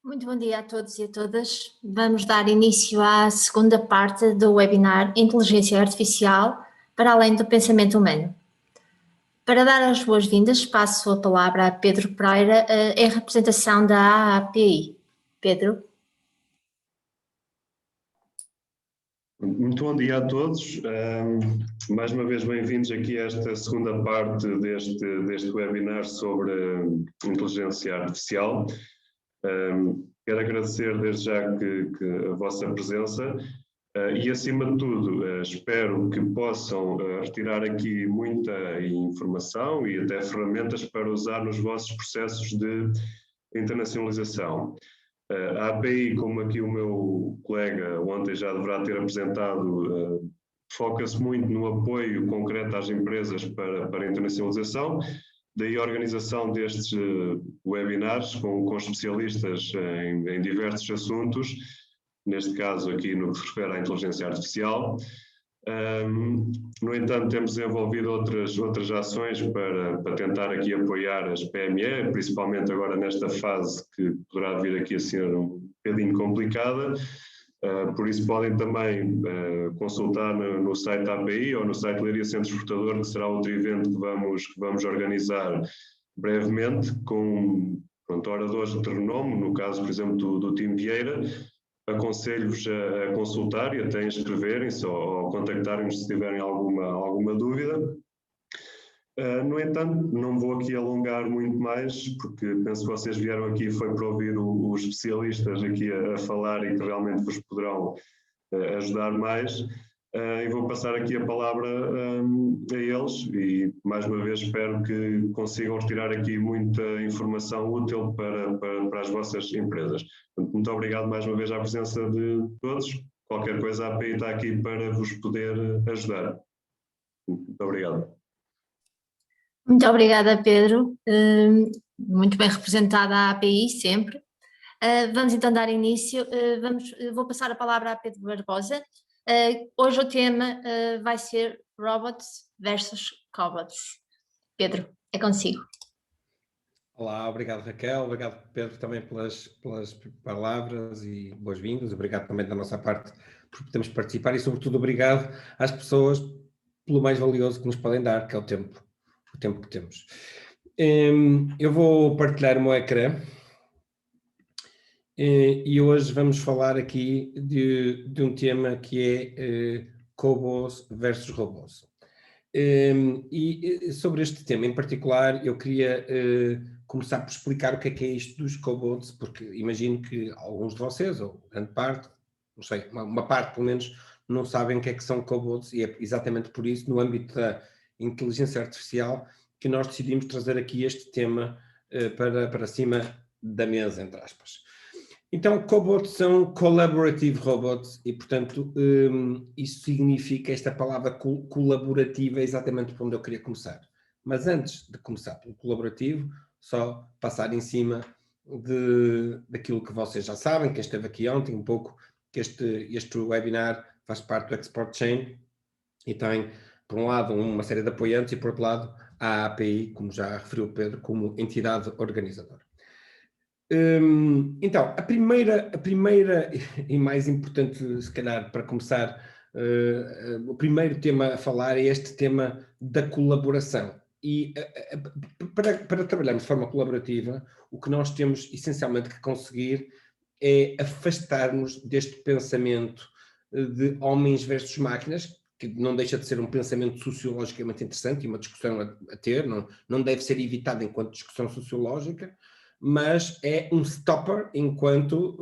Muito bom dia a todos e a todas. Vamos dar início à segunda parte do webinar Inteligência Artificial para além do pensamento humano. Para dar as boas-vindas, passo a palavra a Pedro Pereira, em representação da AAPI. Pedro. Muito bom dia a todos. Mais uma vez bem-vindos aqui a esta segunda parte deste webinar sobre inteligência artificial. Quero agradecer desde já que a vossa presença e, acima de tudo, espero que possam retirar aqui muita informação e até ferramentas para usar nos vossos processos de internacionalização. A API, como aqui o meu colega ontem já deverá ter apresentado, foca-se muito no apoio concreto às empresas para a internacionalização, daí a organização destes webinars com especialistas em diversos assuntos, neste caso aqui no que se refere à inteligência artificial. No entanto, temos desenvolvido outras ações para tentar aqui apoiar as PME, principalmente agora nesta fase que poderá vir aqui a ser um bocadinho complicada. Por isso podem também consultar no site da API ou no site Leiria Centro Exportador, que será outro evento que vamos organizar brevemente, com oradores de renome, no caso, por exemplo, do Tim Vieira. Aconselho-vos a consultar e até inscreverem-se ou contactarem-nos se tiverem alguma dúvida. No entanto, não vou aqui alongar muito mais, porque penso que vocês vieram aqui foi para ouvir os especialistas aqui a falar e que realmente vos poderão ajudar mais. E vou passar aqui a palavra a eles e, mais uma vez, espero que consigam retirar aqui muita informação útil para as vossas empresas. Muito obrigado mais uma vez à presença de todos. Qualquer coisa, a API está aqui para vos poder ajudar. Muito obrigado. Muito obrigada, Pedro. Muito bem representada a API, sempre. Vamos então dar início. Vou passar a palavra a Pedro Barbosa. Hoje o tema vai ser Robots versus Cobots. Pedro, é consigo. Olá, obrigado Raquel, obrigado Pedro também pelas palavras e boas-vindas, obrigado também da nossa parte por podermos participar e sobretudo obrigado às pessoas pelo mais valioso que nos podem dar, que é o tempo que temos. Eu vou partilhar o meu ecrã e hoje vamos falar aqui de um tema que é cobots versus robôs. E sobre este tema em particular eu queria começar por explicar o que é isto dos cobots, porque imagino que alguns de vocês, ou grande parte, não sei, uma parte pelo menos, não sabem o que é que são cobots, e é exatamente por isso, no âmbito da inteligência artificial, que nós decidimos trazer aqui este tema para cima da mesa, entre aspas. Então, cobots são collaborative robots e, portanto, isso significa, esta palavra colaborativa é exatamente por onde eu queria começar. Mas antes de começar pelo colaborativo, só passar em cima daquilo que vocês já sabem, quem esteve aqui ontem, um pouco, que este webinar faz parte do Export Chain e tem, por um lado, uma série de apoiantes e, por outro lado, a API, como já referiu o Pedro, como entidade organizadora. Então, a primeira e mais importante, se calhar, para começar, o primeiro tema a falar é este tema da colaboração. E para trabalharmos de forma colaborativa, o que nós temos essencialmente que conseguir é afastar-nos deste pensamento de homens versus máquinas, que não deixa de ser um pensamento sociologicamente interessante e uma discussão a ter, não deve ser evitado enquanto discussão sociológica, mas é um stopper enquanto,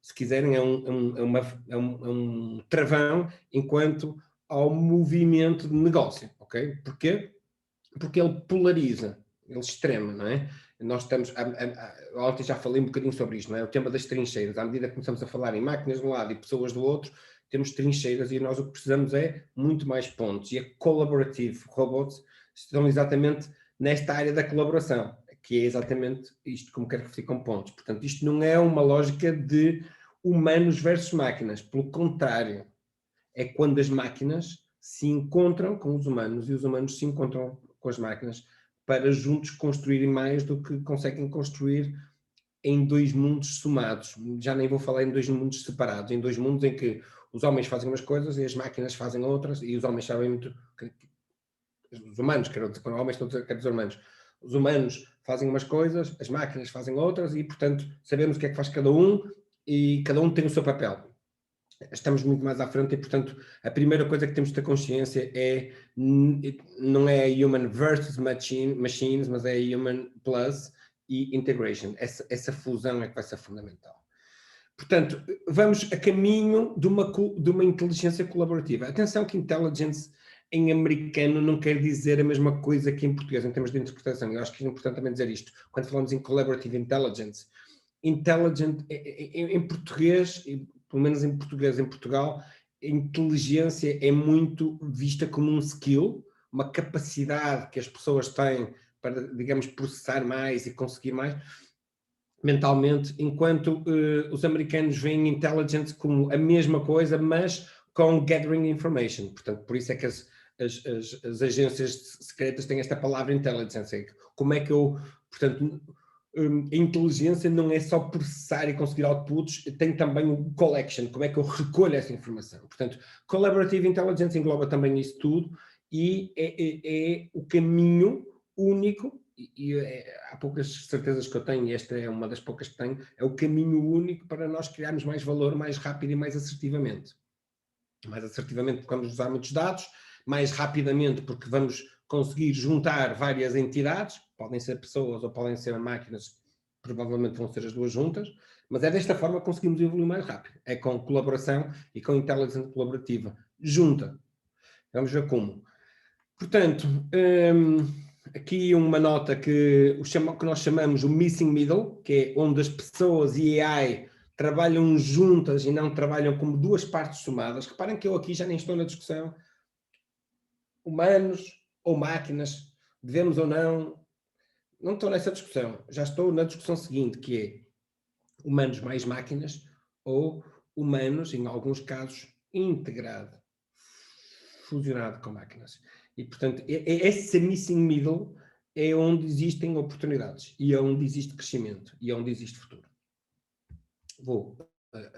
se quiserem, é um travão enquanto ao movimento de negócio, ok? Porquê? Porque ele polariza, ele extrema, não é? Nós estamos, ontem já falei um bocadinho sobre isto, não é? O tema das trincheiras, à medida que começamos a falar em máquinas de um lado e pessoas do outro, temos trincheiras e nós o que precisamos é muito mais pontos, e a collaborative robots estão exatamente nesta área da colaboração, que é exatamente isto que me quero referir com pontos. Portanto, isto não é uma lógica de humanos versus máquinas, pelo contrário, é quando as máquinas se encontram com os humanos e os humanos se encontram com as máquinas para juntos construírem mais do que conseguem construir em dois mundos somados. Já nem vou falar em dois mundos separados, em dois mundos em que os homens fazem umas coisas e as máquinas fazem outras, e os homens sabem muito... Os humanos, quero dizer, quando homens quero dizer humanos. Os humanos fazem umas coisas, as máquinas fazem outras, e, portanto, sabemos o que é que faz cada um, e cada um tem o seu papel. Estamos muito mais à frente e, portanto, a primeira coisa que temos de ter consciência é, não é human versus machines, mas é human plus e integration. Essa fusão é que vai ser fundamental. Portanto, vamos a caminho de uma inteligência colaborativa. Atenção que intelligence em americano não quer dizer a mesma coisa que em português, em termos de interpretação. Eu acho que é importante também dizer isto. Quando falamos em collaborative intelligence, intelligent em português, pelo menos em português em Portugal, a inteligência é muito vista como um skill, uma capacidade que as pessoas têm para, digamos, processar mais e conseguir mais mentalmente, enquanto os americanos veem intelligence como a mesma coisa, mas com gathering information. Portanto, por isso é que as agências secretas têm esta palavra intelligence. Como é que eu, portanto, a inteligência não é só processar e conseguir outputs, tem também o collection, como é que eu recolho essa informação. Portanto, collaborative intelligence engloba também isso tudo e é o caminho único, há poucas certezas que eu tenho, e esta é uma das poucas que tenho, é o caminho único para nós criarmos mais valor, mais rápido e mais assertivamente. Mais assertivamente porque vamos usar muitos dados, mais rapidamente porque vamos conseguir juntar várias entidades, podem ser pessoas ou podem ser máquinas, provavelmente vão ser as duas juntas, mas é desta forma que conseguimos evoluir mais rápido. É com colaboração e com inteligência colaborativa junta. Vamos ver como. Portanto, aqui uma nota que nós chamamos o missing middle, que é onde as pessoas e AI trabalham juntas e não trabalham como duas partes somadas. Reparem que eu aqui já nem estou na discussão humanos ou máquinas, devemos ou não estou nessa discussão. Já estou na discussão seguinte, que é humanos mais máquinas ou humanos, em alguns casos, integrado, fusionado com máquinas. E, portanto, esse missing middle é onde existem oportunidades e é onde existe crescimento e é onde existe futuro. Vou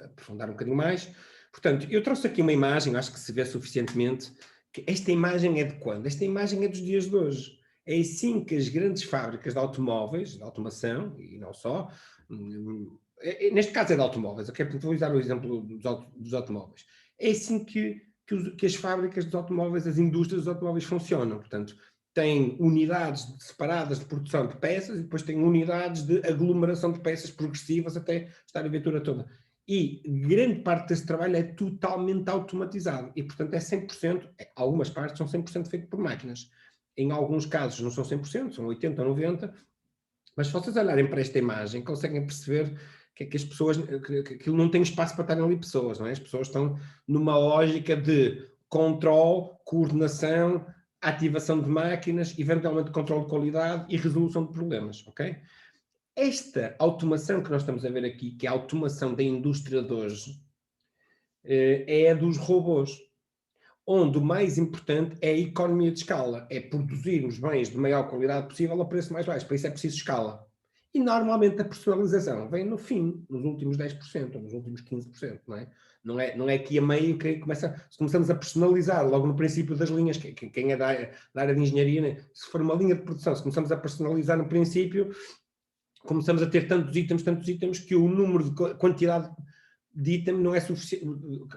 aprofundar um bocadinho mais. Portanto, eu trouxe aqui uma imagem, acho que se vê suficientemente, que esta imagem é de quando? Esta imagem é dos dias de hoje. É assim que as grandes fábricas de automóveis, de automação, e não só, neste caso é de automóveis, ok? Porque vou usar o exemplo dos automóveis. É assim que as fábricas dos automóveis, as indústrias dos automóveis funcionam. Portanto, têm unidades separadas de produção de peças e depois têm unidades de aglomeração de peças progressivas até estar a viatura toda. E grande parte desse trabalho é totalmente automatizado e, portanto, é 100%, algumas partes são 100% feitas por máquinas. Em alguns casos não são 100%, são 80% ou 90%, mas se vocês olharem para esta imagem, conseguem perceber que as pessoas, que aquilo não tem espaço para estarem ali pessoas, não é? As pessoas estão numa lógica de controle, coordenação, ativação de máquinas, eventualmente controle de qualidade e resolução de problemas, ok? Esta automação que nós estamos a ver aqui, que é a automação da indústria de hoje, é a dos robôs, onde o mais importante é a economia de escala, é produzir os bens de maior qualidade possível a preço mais baixo, para isso é preciso escala. E normalmente a personalização vem no fim, nos últimos 10%, ou nos últimos 15%, não é? Não é aqui a meio que começamos a personalizar logo no princípio das linhas, quem é da área de engenharia, né? Se for uma linha de produção, se começamos a personalizar no princípio, começamos a ter tantos itens, que o número de quantidade de item não é suficiente,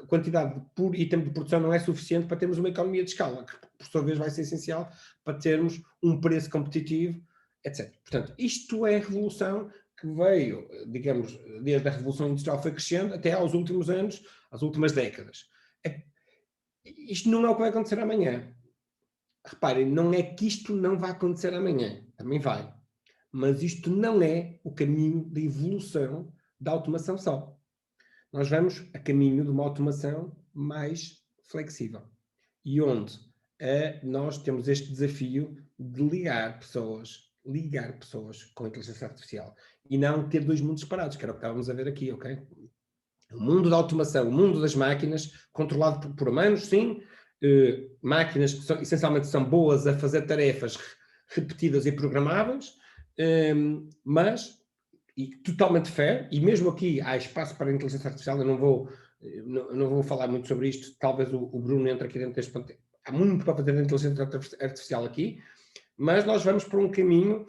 quantidade por item de produção não é suficiente para termos uma economia de escala, que por sua vez vai ser essencial para termos um preço competitivo, etc. Portanto, isto é a revolução que veio, digamos, desde a Revolução Industrial foi crescendo até aos últimos anos, às últimas décadas. Isto não é o que vai acontecer amanhã. Reparem, não é que isto não vai acontecer amanhã, também vai. Mas isto não é o caminho da evolução da automação só. Nós vamos a caminho de uma automação mais flexível. E onde nós temos este desafio de ligar pessoas com inteligência artificial. E não ter dois mundos separados, que era o que estávamos a ver aqui, ok? O mundo da automação, o mundo das máquinas, controlado por humanos, sim. Máquinas que essencialmente são boas a fazer tarefas repetidas e programáveis, mas e totalmente fair, e mesmo aqui há espaço para a inteligência artificial, eu não vou falar muito sobre isto, talvez o Bruno entre aqui dentro deste ponto. Há muito para fazer da inteligência artificial aqui, mas nós vamos para um caminho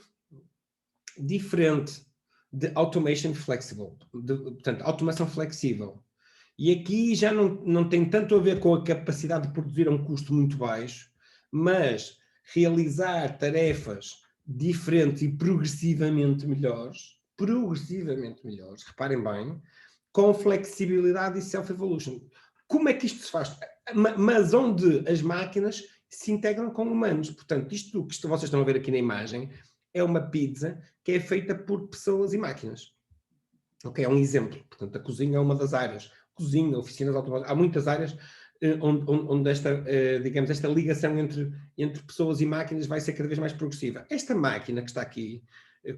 diferente de automation flexible, portanto, automação flexível. E aqui já não tem tanto a ver com a capacidade de produzir a um custo muito baixo, mas realizar tarefas diferentes e progressivamente melhores, reparem bem, com flexibilidade e self-evolution. Como é que isto se faz? Mas onde as máquinas se integram com humanos. Portanto, isto que vocês estão a ver aqui na imagem é uma pizza que é feita por pessoas e máquinas. Ok, é um exemplo. Portanto, a cozinha é uma das áreas. Cozinha, oficinas automóveis, há muitas áreas onde digamos, esta ligação entre pessoas e máquinas vai ser cada vez mais progressiva. Esta máquina que está aqui,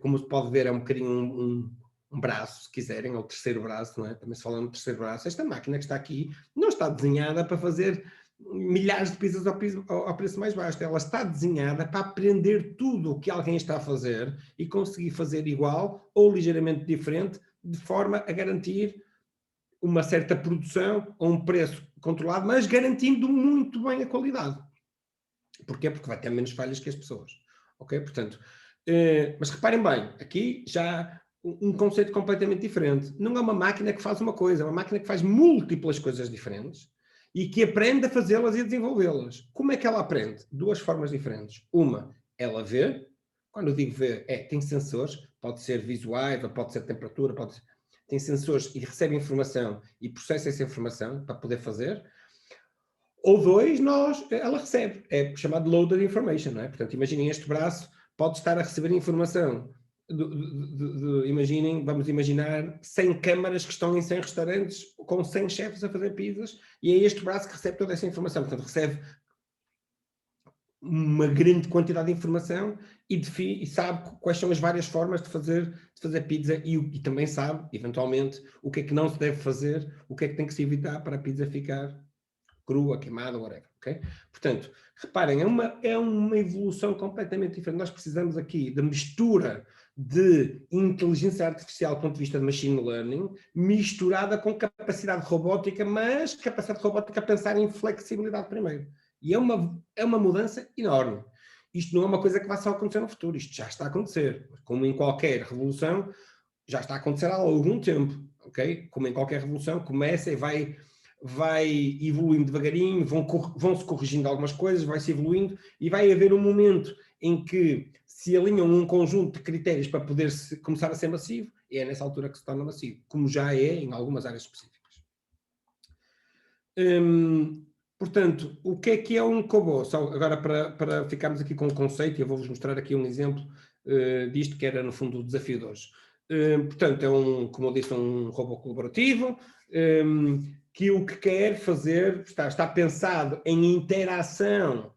como se pode ver, é um bocadinho um braço, se quiserem, ou o terceiro braço, não é? Também se fala no terceiro braço. Esta máquina que está aqui não está desenhada para fazer milhares de pizzas ao preço mais baixo. Ela está desenhada para aprender tudo o que alguém está a fazer e conseguir fazer igual ou ligeiramente diferente, de forma a garantir uma certa produção a um preço controlado, mas garantindo muito bem a qualidade. Porquê? Porque vai ter menos falhas que as pessoas. Ok? Portanto, mas reparem bem, aqui já um conceito completamente diferente. Não é uma máquina que faz uma coisa, é uma máquina que faz múltiplas coisas diferentes e que aprende a fazê-las e a desenvolvê-las. Como é que ela aprende? Duas formas diferentes. Uma, ela vê. Quando eu digo ver, tem sensores, pode ser visuais, ou pode ser temperatura, tem sensores e recebe informação e processa essa informação para poder fazer. Ou dois, ela recebe, é chamado loaded information, não é? Portanto, imaginem este braço, pode estar a receber informação. Vamos imaginar 100 câmaras que estão em 100 restaurantes com 100 chefes a fazer pizzas, e é este braço que recebe toda essa informação. Portanto, recebe uma grande quantidade de informação e sabe quais são as várias formas de fazer pizza e também sabe, eventualmente, o que é que não se deve fazer, o que é que tem que se evitar para a pizza ficar crua, queimada, whatever, ok? Portanto, reparem, é uma evolução completamente diferente. Nós precisamos aqui da mistura de inteligência artificial do ponto de vista de machine learning, misturada com capacidade robótica, mas capacidade robótica a pensar em flexibilidade primeiro. E é uma mudança enorme. Isto não é uma coisa que vai só acontecer no futuro, isto já está a acontecer. Como em qualquer revolução, já está a acontecer há algum tempo, ok? Como em qualquer revolução, começa e vai evoluindo devagarinho, vão-se corrigindo algumas coisas, vai-se evoluindo e vai haver um momento em que se alinham um conjunto de critérios para poder começar a ser massivo, e é nessa altura que se torna massivo, como já é em algumas áreas específicas. Portanto, o que é um robô? Só agora para ficarmos aqui com o conceito, eu vou-vos mostrar aqui um exemplo disto que era no fundo o desafio de hoje. Portanto, como eu disse, um robô colaborativo, que o que quer fazer está pensado em interação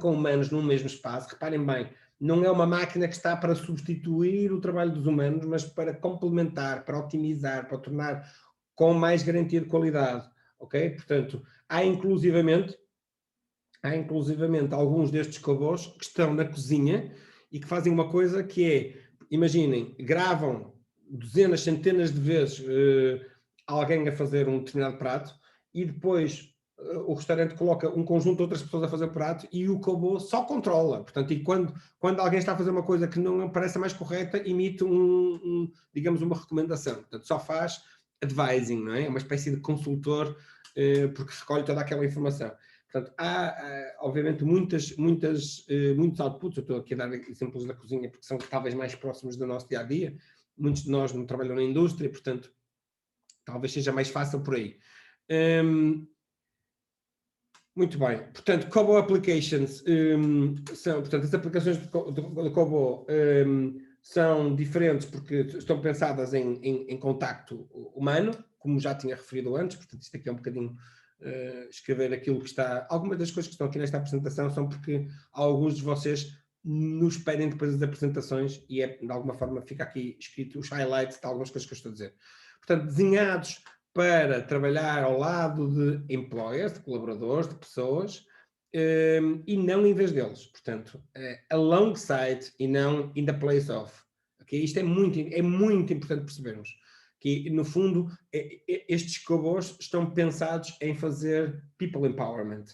com humanos num mesmo espaço. Reparem bem, não é uma máquina que está para substituir o trabalho dos humanos, mas para complementar, para otimizar, para tornar com mais garantia de qualidade. Ok? Portanto, há inclusivamente alguns destes robôs que estão na cozinha e que fazem uma coisa que é, imaginem, gravam dezenas, centenas de vezes alguém a fazer um determinado prato e depois o restaurante coloca um conjunto de outras pessoas a fazer o prato e o robô só controla. Portanto, e quando alguém está a fazer uma coisa que não parece a mais correta, emite digamos, uma recomendação. Portanto, só faz advising, não é? Uma espécie de consultor, porque recolhe toda aquela informação. Portanto, há obviamente muitos outputs. Eu estou aqui a dar exemplos da cozinha porque são talvez mais próximos do nosso dia-a-dia. Muitos de nós não trabalham na indústria, portanto, talvez seja mais fácil por aí. Muito bem. Portanto, Cobo Applications portanto, as aplicações de Cobo são diferentes porque estão pensadas em contacto humano, como já tinha referido antes. Portanto, isto aqui é um bocadinho escrever aquilo que está... Algumas das coisas que estão aqui nesta apresentação são porque alguns de vocês nos pedem depois das apresentações e de alguma forma fica aqui escrito os highlights de algumas coisas que eu estou a dizer. Portanto, desenhados para trabalhar ao lado de employers, de colaboradores, de pessoas, e não em vez deles. Portanto, alongside e não in the place of. Okay? Isto é muito importante percebermos. Que, no fundo, estes cobos estão pensados em fazer people empowerment.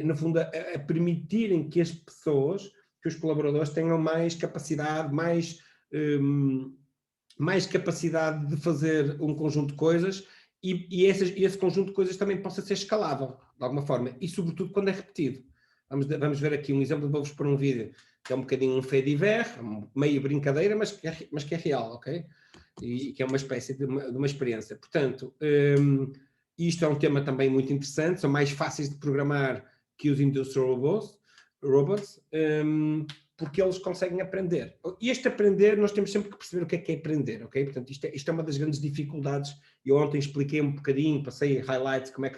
No fundo, a permitirem que as pessoas, que os colaboradores tenham mais capacidade, mais capacidade de fazer um conjunto de coisas e esse conjunto de coisas também possa ser escalável, de alguma forma, e sobretudo quando é repetido. Vamos ver aqui um exemplo, vou-vos pôr um vídeo, que é um bocadinho um fait divers, meio brincadeira, mas que é real, ok? E que é uma espécie de uma experiência. Portanto, isto é um tema também muito interessante, são mais fáceis de programar que os industrial robots, porque eles conseguem aprender. E este aprender, nós temos sempre que perceber o que é aprender, ok? Portanto, isto é uma das grandes dificuldades. Eu ontem expliquei um bocadinho, passei highlights, como é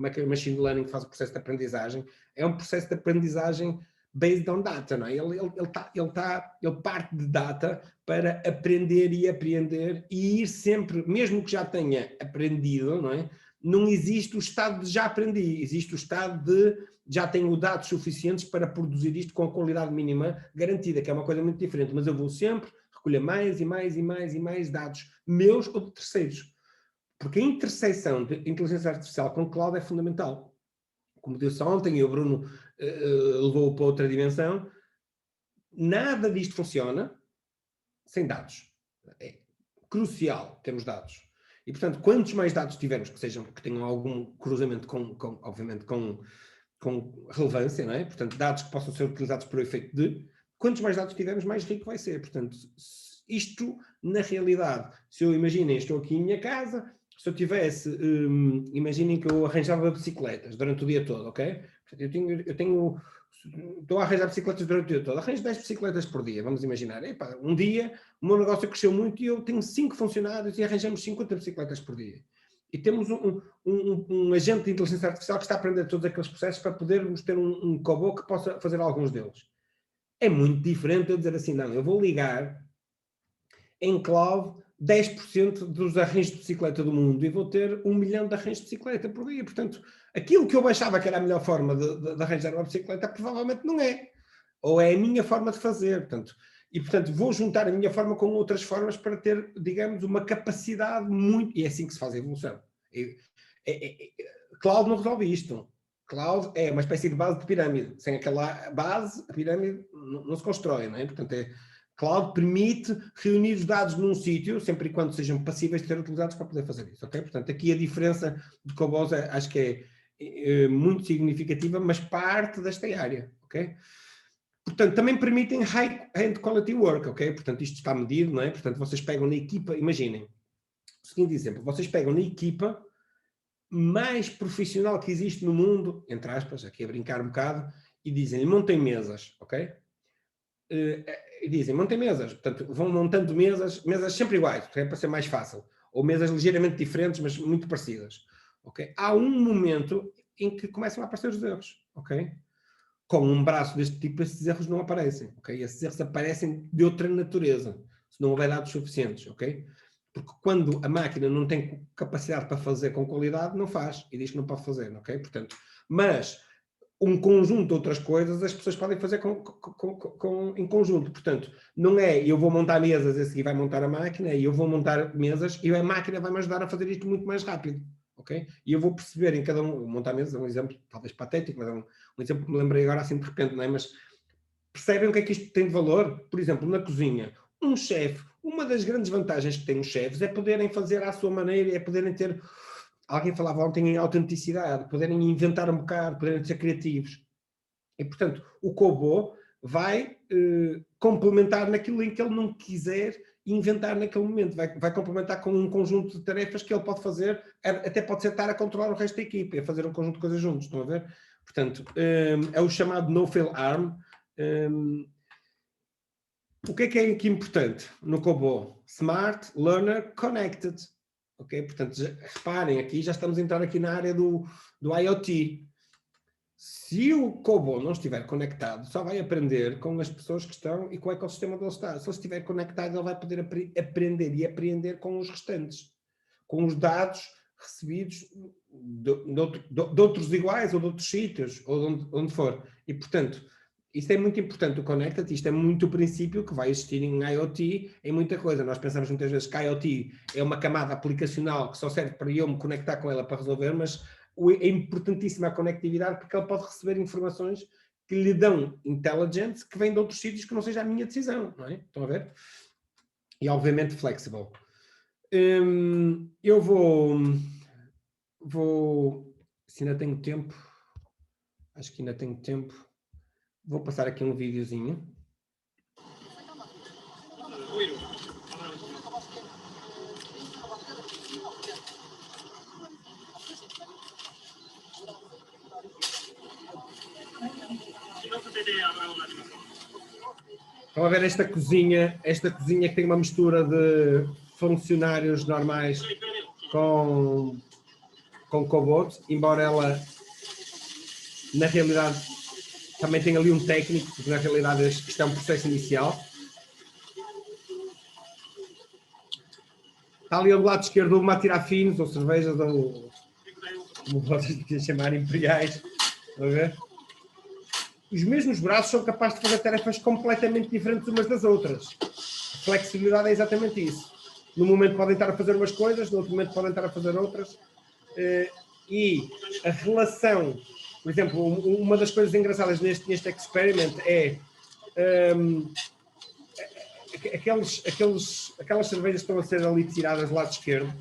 que o machine learning faz o processo de aprendizagem. É um processo de aprendizagem based on data, não é? Ele parte de data para aprender e apreender e ir sempre, mesmo que já tenha aprendido, não é? Não existe o estado de já aprendi, existe o estado de já tenho dados suficientes para produzir isto com a qualidade mínima garantida, que é uma coisa muito diferente, mas eu vou sempre recolher mais e mais e mais e mais dados meus ou de terceiros. Porque a interseção de inteligência artificial com cloud é fundamental. Como disse ontem, e o Bruno levou para outra dimensão, nada disto funciona sem dados. É crucial termos dados. E, portanto, quantos mais dados tivermos que tenham algum cruzamento obviamente, com relevância, não é? Portanto, dados que possam ser utilizados para o efeito de, quantos mais dados tivermos, mais rico vai ser. Portanto, isto, na realidade, se eu imaginem, estou aqui em minha casa, se eu tivesse, imaginem que eu arranjava bicicletas durante o dia todo, ok? Portanto, estou a arranjar bicicletas durante o dia todo, arranjo 10 bicicletas por dia, vamos imaginar. Epá, um dia o meu negócio cresceu muito e eu tenho 5 funcionários e arranjamos 50 bicicletas por dia. E temos um agente de inteligência artificial que está a aprender todos aqueles processos para podermos ter um robô que possa fazer alguns deles. É muito diferente eu dizer assim, não, eu vou ligar em cloud 10% dos arranjos de bicicleta do mundo e vou ter 1 milhão de arranjos de bicicleta por dia. Portanto, aquilo que eu achava que era a melhor forma de arranjar uma bicicleta, provavelmente não é. Ou é a minha forma de fazer. Portanto, vou juntar a minha forma com outras formas para ter, digamos, uma capacidade muito... E é assim que se faz a evolução. Cloud não resolve isto. Cloud é uma espécie de base de pirâmide. Sem aquela base, a pirâmide não se constrói, não é? Portanto, Cloud permite reunir os dados num sítio, sempre e quando sejam passíveis de ser utilizados para poder fazer isso, ok? Portanto, aqui a diferença de Cobos acho que é muito significativa, mas parte desta área, ok? Portanto, também permitem high-end quality work, ok? Portanto, isto está medido, não é? Portanto, vocês pegam na equipa, imaginem, o seguinte exemplo, vocês pegam na equipa mais profissional que existe no mundo, entre aspas, aqui a brincar um bocado, e dizem, montem mesas, ok? E dizem, montem mesas, portanto, vão montando mesas sempre iguais, é para ser mais fácil, ou mesas ligeiramente diferentes, mas muito parecidas, ok? Há um momento em que começam a aparecer os erros, ok? Com um braço deste tipo, esses erros não aparecem, ok? Esses erros aparecem de outra natureza, se não houver dados suficientes, ok? Porque quando a máquina não tem capacidade para fazer com qualidade, não faz, e diz que não pode fazer, ok? Portanto, mas um conjunto de outras coisas as pessoas podem fazer em conjunto. Portanto, não é eu vou montar mesas, esse aqui vai montar a máquina, e eu vou montar mesas e a máquina vai me ajudar a fazer isto muito mais rápido. Ok? E eu vou perceber em cada um, montar mesas é um exemplo talvez patético, mas é um exemplo que me lembrei agora assim de repente, não é? Mas percebem o que é que isto tem de valor? Por exemplo, na cozinha, um chefe, uma das grandes vantagens que têm os chefes é poderem fazer à sua maneira, é poderem ter... Alguém falava ontem em autenticidade, poderem inventar um bocado, poderem ser criativos. E, portanto, o Kobo vai complementar naquilo em que ele não quiser inventar naquele momento. Vai complementar com um conjunto de tarefas que ele pode fazer, até pode ser estar a controlar o resto da equipe, a fazer um conjunto de coisas juntos, estão a ver? Portanto, é o chamado no-fail arm. O que é aqui importante no Kobo? Smart, Learner, Connected. Ok? Portanto, reparem, aqui já estamos a entrar aqui na área do IoT. Se o Kobo não estiver conectado, só vai aprender com as pessoas que estão e com o ecossistema onde ele está. Se ele estiver conectado, ele vai poder aprender e aprender com os restantes, com os dados recebidos de outros iguais ou de outros sítios, ou de onde for. E, portanto, Isto é muito importante, o Connected, isto é muito o princípio que vai existir em IoT, em muita coisa. Nós pensamos muitas vezes que IoT é uma camada aplicacional que só serve para eu me conectar com ela para resolver, mas é importantíssima a conectividade porque ele pode receber informações que lhe dão intelligence que vêm de outros sítios que não seja a minha decisão, não é? Estão a ver? E obviamente flexible. Eu vou, se ainda tenho tempo, acho que ainda tenho tempo, vou passar aqui um videozinho. Estão a ver esta cozinha que tem uma mistura de funcionários normais com cobots, embora ela, na realidade, também tenha ali um técnico, porque na realidade isto é um processo inicial. Está ali ao lado esquerdo uma a tirar finos, ou cervejas, ou como vocês querem chamar, imperiais. Estão a ver? Os mesmos braços são capazes de fazer tarefas completamente diferentes umas das outras. A flexibilidade é exatamente isso. No momento podem estar a fazer umas coisas, no outro momento podem estar a fazer outras. E a relação, por exemplo, uma das coisas engraçadas neste experiment é aquelas cervejas que estão a ser ali tiradas do lado esquerdo.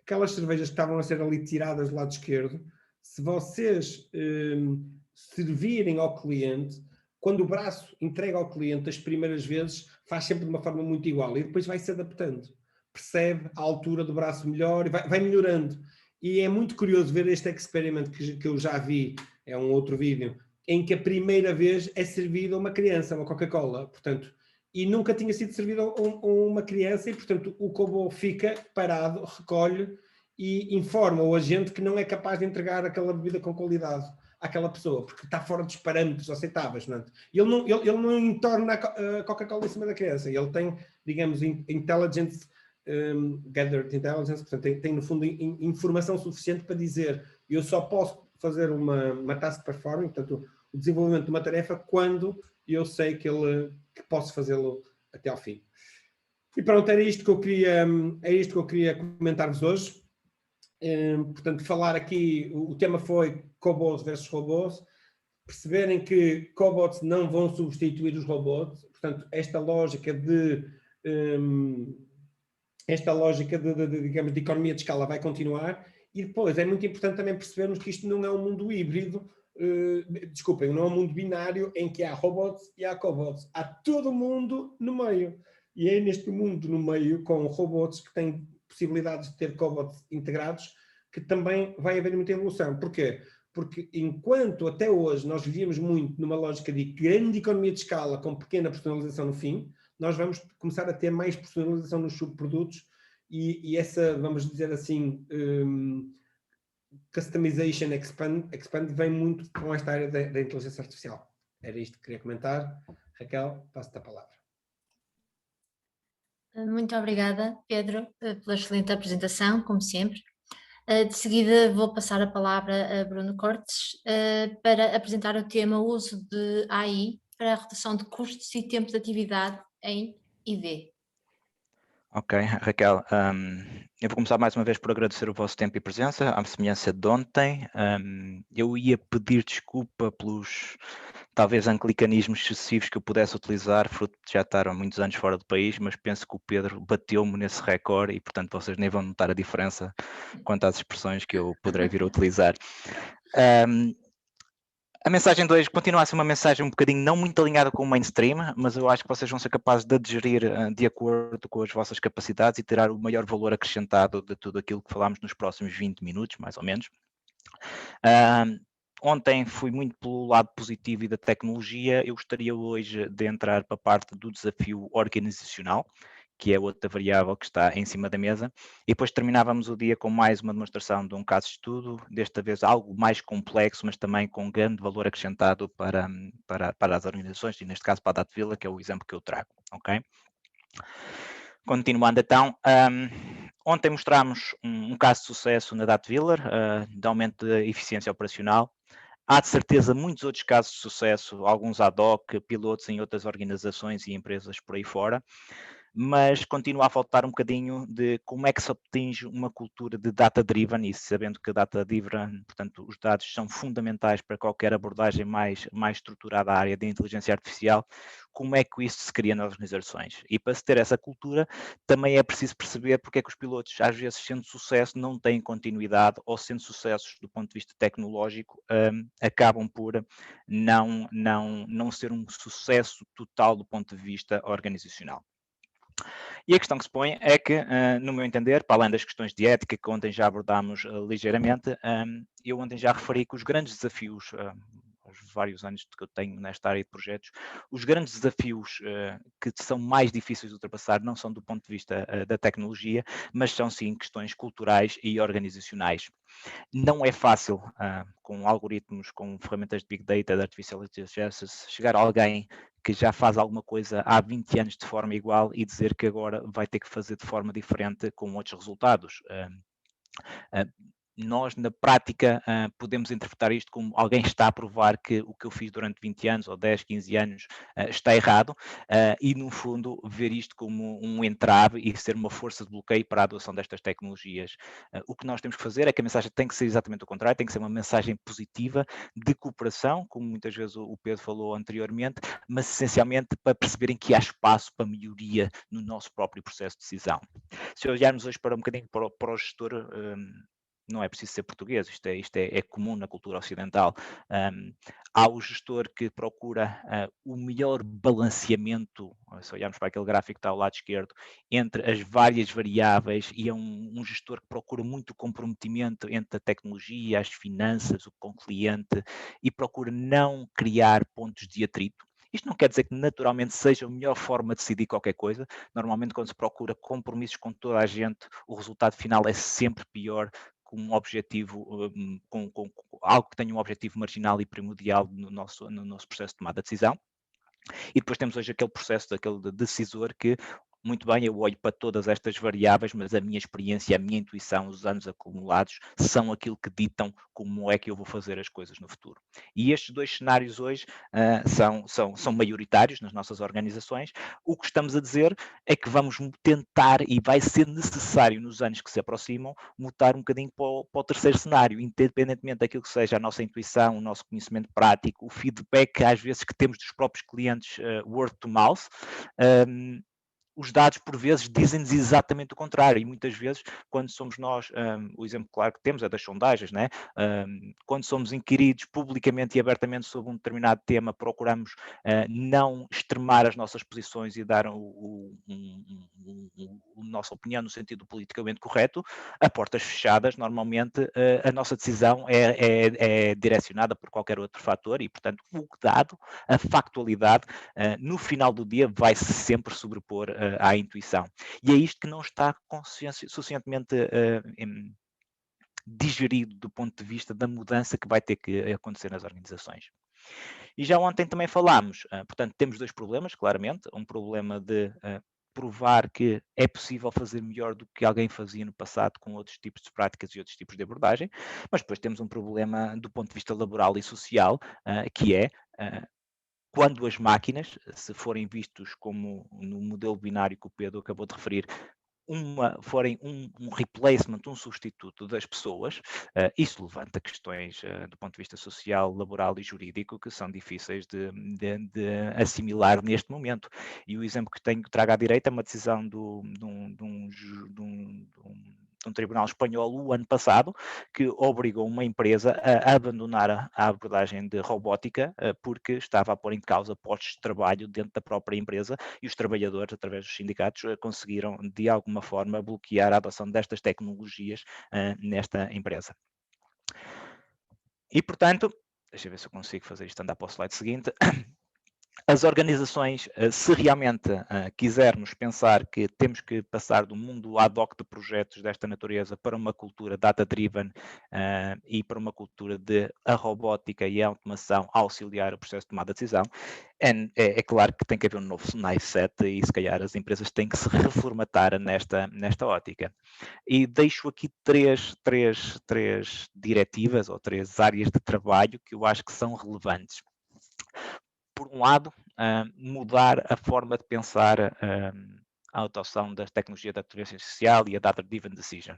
Aquelas cervejas que estavam a ser ali tiradas do lado esquerdo, se vocês servirem ao cliente, quando o braço entrega ao cliente as primeiras vezes, faz sempre de uma forma muito igual e depois vai se adaptando. Percebe a altura do braço melhor e vai melhorando. E é muito curioso ver este experiment que eu já vi, é um outro vídeo, em que a primeira vez é servida a uma criança, uma Coca-Cola, portanto, e nunca tinha sido servido a uma criança e, portanto, o robô fica parado, recolhe e informa o agente que não é capaz de entregar aquela bebida com qualidade àquela pessoa, porque está fora dos parâmetros aceitáveis. Não é? Ele não entorna a Coca-Cola em cima da criança, ele tem, digamos, intelligence, gathered intelligence, portanto, tem no fundo informação suficiente para dizer eu só posso fazer uma task performing, portanto, o desenvolvimento de uma tarefa quando eu sei que posso fazê-lo até ao fim. E pronto, é isto que eu queria comentar-vos hoje. Portanto, falar aqui, o tema foi cobots versus robôs, perceberem que cobots não vão substituir os robôs, portanto, esta lógica de digamos, de economia de escala vai continuar, e depois é muito importante também percebermos que isto não é um mundo híbrido, desculpem, não é um mundo binário em que há robots e há cobots, há todo mundo no meio, e é neste mundo no meio, com robots que têm possibilidades de ter cobots integrados, que também vai haver muita evolução. Porquê? Porque enquanto até hoje nós vivíamos muito numa lógica de grande economia de escala com pequena personalização no fim, nós vamos começar a ter mais personalização nos subprodutos e essa, vamos dizer assim, customization expand vem muito com esta área da inteligência artificial. Era isto que queria comentar. Raquel, passo-te a palavra. Muito obrigada, Pedro, pela excelente apresentação, como sempre. De seguida vou passar a palavra a Bruno Cortes para apresentar o tema uso de AI para a redução de custos e tempo de atividade em IV. Ok, Raquel, eu vou começar mais uma vez por agradecer o vosso tempo e presença, à semelhança de ontem. Eu ia pedir desculpa pelos, talvez, anglicanismos excessivos que eu pudesse utilizar, fruto de já estar há muitos anos fora do país, mas penso que o Pedro bateu-me nesse recorde e, portanto, vocês nem vão notar a diferença quanto às expressões que eu poderei vir a utilizar. A mensagem de hoje continua a ser uma mensagem um bocadinho não muito alinhada com o mainstream, mas eu acho que vocês vão ser capazes de digerir de acordo com as vossas capacidades e tirar o maior valor acrescentado de tudo aquilo que falámos nos próximos 20 minutos, mais ou menos. Ontem fui muito pelo lado positivo e da tecnologia. Eu gostaria hoje de entrar para a parte do desafio organizacional, que é outra variável que está em cima da mesa, e depois terminávamos o dia com mais uma demonstração de um caso de estudo, desta vez algo mais complexo, mas também com grande valor acrescentado para as organizações, e neste caso para a Datvilla, que é o exemplo que eu trago, ok? Continuando então, ontem mostramos um caso de sucesso na Datvilla, de aumento da eficiência operacional. Há de certeza muitos outros casos de sucesso, alguns ad hoc, pilotos em outras organizações e empresas por aí fora, mas continua a faltar um bocadinho de como é que se atinge uma cultura de data-driven, e sabendo que a data-driven, portanto, os dados são fundamentais para qualquer abordagem mais estruturada à área da inteligência artificial, como é que isso se cria nas organizações. E para se ter essa cultura, também é preciso perceber porque é que os pilotos, às vezes, sendo sucesso, não têm continuidade, ou sendo sucessos do ponto de vista tecnológico, acabam por não ser um sucesso total do ponto de vista organizacional. E a questão que se põe é que, no meu entender, para além das questões de ética, que ontem já abordámos ligeiramente, eu ontem já referi que os grandes desafios, aos vários anos que eu tenho nesta área de projetos, os grandes desafios que são mais difíceis de ultrapassar não são do ponto de vista da tecnologia, mas são sim questões culturais e organizacionais. Não é fácil, com algoritmos, com ferramentas de Big Data, de Artificial Intelligence, chegar a alguém que já faz alguma coisa há 20 anos de forma igual e dizer que agora vai ter que fazer de forma diferente com outros resultados. Nós, na prática, podemos interpretar isto como alguém está a provar que o que eu fiz durante 20 anos, ou 10, 15 anos, está errado, e, no fundo, ver isto como um entrave e ser uma força de bloqueio para a adoção destas tecnologias. O que nós temos que fazer é que a mensagem tem que ser exatamente o contrário, tem que ser uma mensagem positiva, de cooperação, como muitas vezes o Pedro falou anteriormente, mas essencialmente para perceberem que há espaço para melhoria no nosso próprio processo de decisão. Se olharmos hoje para um bocadinho para o gestor, não é preciso ser português, isto é comum na cultura ocidental. Há o gestor que procura o melhor balanceamento, se olharmos para aquele gráfico que está ao lado esquerdo, entre as várias variáveis, e é um gestor que procura muito comprometimento entre a tecnologia, as finanças, com o cliente, e procura não criar pontos de atrito. Isto não quer dizer que naturalmente seja a melhor forma de decidir qualquer coisa. Normalmente, quando se procura compromissos com toda a gente, o resultado final é sempre pior, com um objetivo, com algo que tenha um objetivo marginal e primordial no nosso processo de tomada de decisão. E depois temos hoje aquele processo daquele decisor que, muito bem, eu olho para todas estas variáveis, mas a minha experiência, a minha intuição, os anos acumulados, são aquilo que ditam como é que eu vou fazer as coisas no futuro. E estes dois cenários hoje são maioritários nas nossas organizações. O que estamos a dizer é que vamos tentar, e vai ser necessário nos anos que se aproximam, mutar um bocadinho para o terceiro cenário, independentemente daquilo que seja a nossa intuição, o nosso conhecimento prático, o feedback às vezes que temos dos próprios clientes, word to mouth. Os dados, por vezes, dizem-nos exatamente o contrário, e muitas vezes, quando somos nós, o exemplo claro que temos é das sondagens, né? Quando somos inquiridos publicamente e abertamente sobre um determinado tema, procuramos não extremar as nossas posições e dar a nossa opinião no sentido politicamente correto. A portas fechadas, normalmente, a nossa decisão é direcionada por qualquer outro fator e, portanto, o dado, a factualidade, no final do dia vai sempre sobrepor à intuição. E é isto que não está suficientemente digerido do ponto de vista da mudança que vai ter que acontecer nas organizações. E já ontem também falámos, portanto, temos dois problemas, claramente. Um problema de provar que é possível fazer melhor do que alguém fazia no passado com outros tipos de práticas e outros tipos de abordagem, mas depois temos um problema do ponto de vista laboral e social, que é quando as máquinas, se forem vistos como no modelo binário que o Pedro acabou de referir, forem um replacement, um substituto das pessoas, isso levanta questões do ponto de vista social, laboral e jurídico que são difíceis de assimilar neste momento. E o exemplo que trago à direita é uma decisão de um tribunal espanhol o ano passado, que obrigou uma empresa a abandonar a abordagem de robótica porque estava a pôr em causa postos de trabalho dentro da própria empresa, e os trabalhadores, através dos sindicatos, conseguiram de alguma forma bloquear a adoção destas tecnologias nesta empresa. E, portanto, deixa eu ver se eu consigo fazer isto andar para o slide seguinte. As organizações, se realmente quisermos pensar que temos que passar do mundo ad hoc de projetos desta natureza para uma cultura data-driven e para uma cultura de a robótica e a automação auxiliar o processo de tomada de decisão, é claro que tem que haver um novo mindset e se calhar as empresas têm que se reformatar nesta ótica. E deixo aqui três diretivas ou três áreas de trabalho que eu acho que são relevantes. Por um lado, mudar a forma de pensar a adoção da tecnologia da inteligência artificial e a data-driven decision.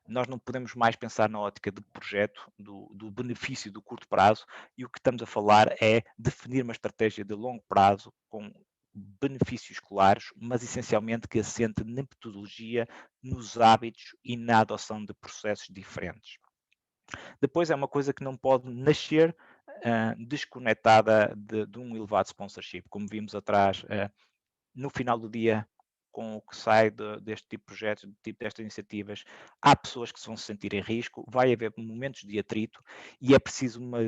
Nós não podemos mais pensar na ótica de projeto, do benefício do curto prazo, e o que estamos a falar é definir uma estratégia de longo prazo com benefícios claros, mas essencialmente que assente na metodologia, nos hábitos e na adoção de processos diferentes. Depois é uma coisa que não pode nascer desconectada de um elevado sponsorship, como vimos atrás, no final do dia, com o que sai deste tipo de projetos, destas iniciativas, há pessoas que se vão se sentir em risco, vai haver momentos de atrito e é preciso uma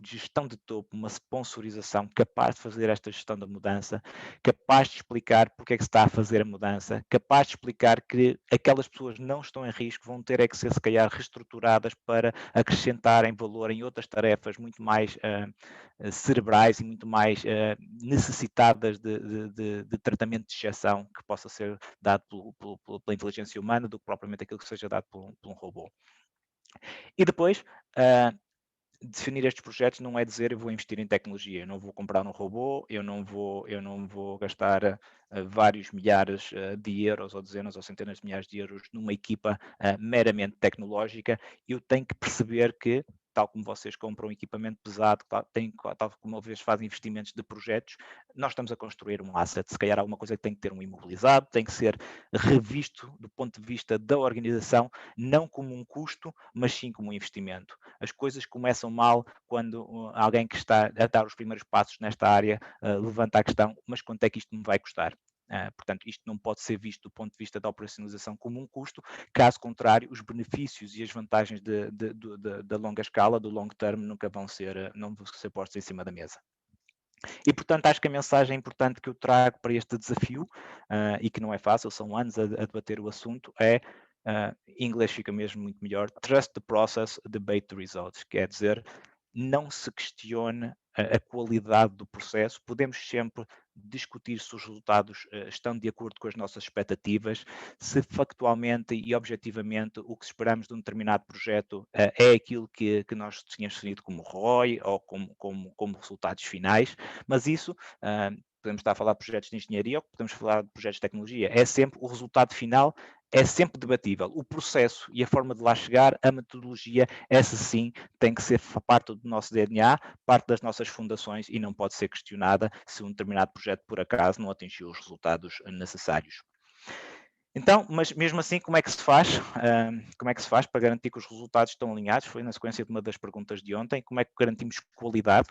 gestão de topo, uma sponsorização capaz de fazer esta gestão da mudança, capaz de explicar porque é que se está a fazer a mudança, capaz de explicar que aquelas pessoas não estão em risco, vão ter é que ser, se calhar, reestruturadas para acrescentarem valor em outras tarefas muito mais cerebrais e muito mais necessitadas de tratamento de exceção que possa ser dado pela inteligência humana do que propriamente aquilo que seja dado por um robô. E depois, definir estes projetos não é dizer eu vou investir em tecnologia, eu não vou comprar um robô, eu não vou gastar vários milhares de euros ou dezenas ou centenas de milhares de euros numa equipa meramente tecnológica. Eu tenho que perceber que, tal como vocês compram equipamento pesado, tal como vocês fazem investimentos de projetos, nós estamos a construir um asset. Se calhar alguma coisa que tem que ter um imobilizado, tem que ser revisto do ponto de vista da organização, não como um custo, mas sim como um investimento. As coisas começam mal quando alguém que está a dar os primeiros passos nesta área levanta a questão, mas quanto é que isto me vai custar? Portanto, isto não pode ser visto do ponto de vista da operacionalização como um custo, caso contrário, os benefícios e as vantagens da longa escala, do long term, nunca vão ser postos em cima da mesa. E, portanto, acho que a mensagem importante que eu trago para este desafio, e que não é fácil, são anos a debater o assunto, é, em inglês fica mesmo muito melhor, trust the process, debate the results, quer dizer, não se questione a qualidade do processo, podemos sempre discutir se os resultados estão de acordo com as nossas expectativas, se factualmente e objetivamente o que esperamos de um determinado projeto é aquilo que nós tínhamos definido como ROI ou como resultados finais, mas isso podemos estar a falar de projetos de engenharia ou podemos falar de projetos de tecnologia, é sempre o resultado final, é sempre debatível. O processo e a forma de lá chegar, a metodologia, essa sim tem que ser parte do nosso DNA, parte das nossas fundações e não pode ser questionada se um determinado projeto por acaso não atingiu os resultados necessários. Então, mas mesmo assim, como é que se faz? Como é que se faz para garantir que os resultados estão alinhados? Foi na sequência de uma das perguntas de ontem. Como é que garantimos qualidade?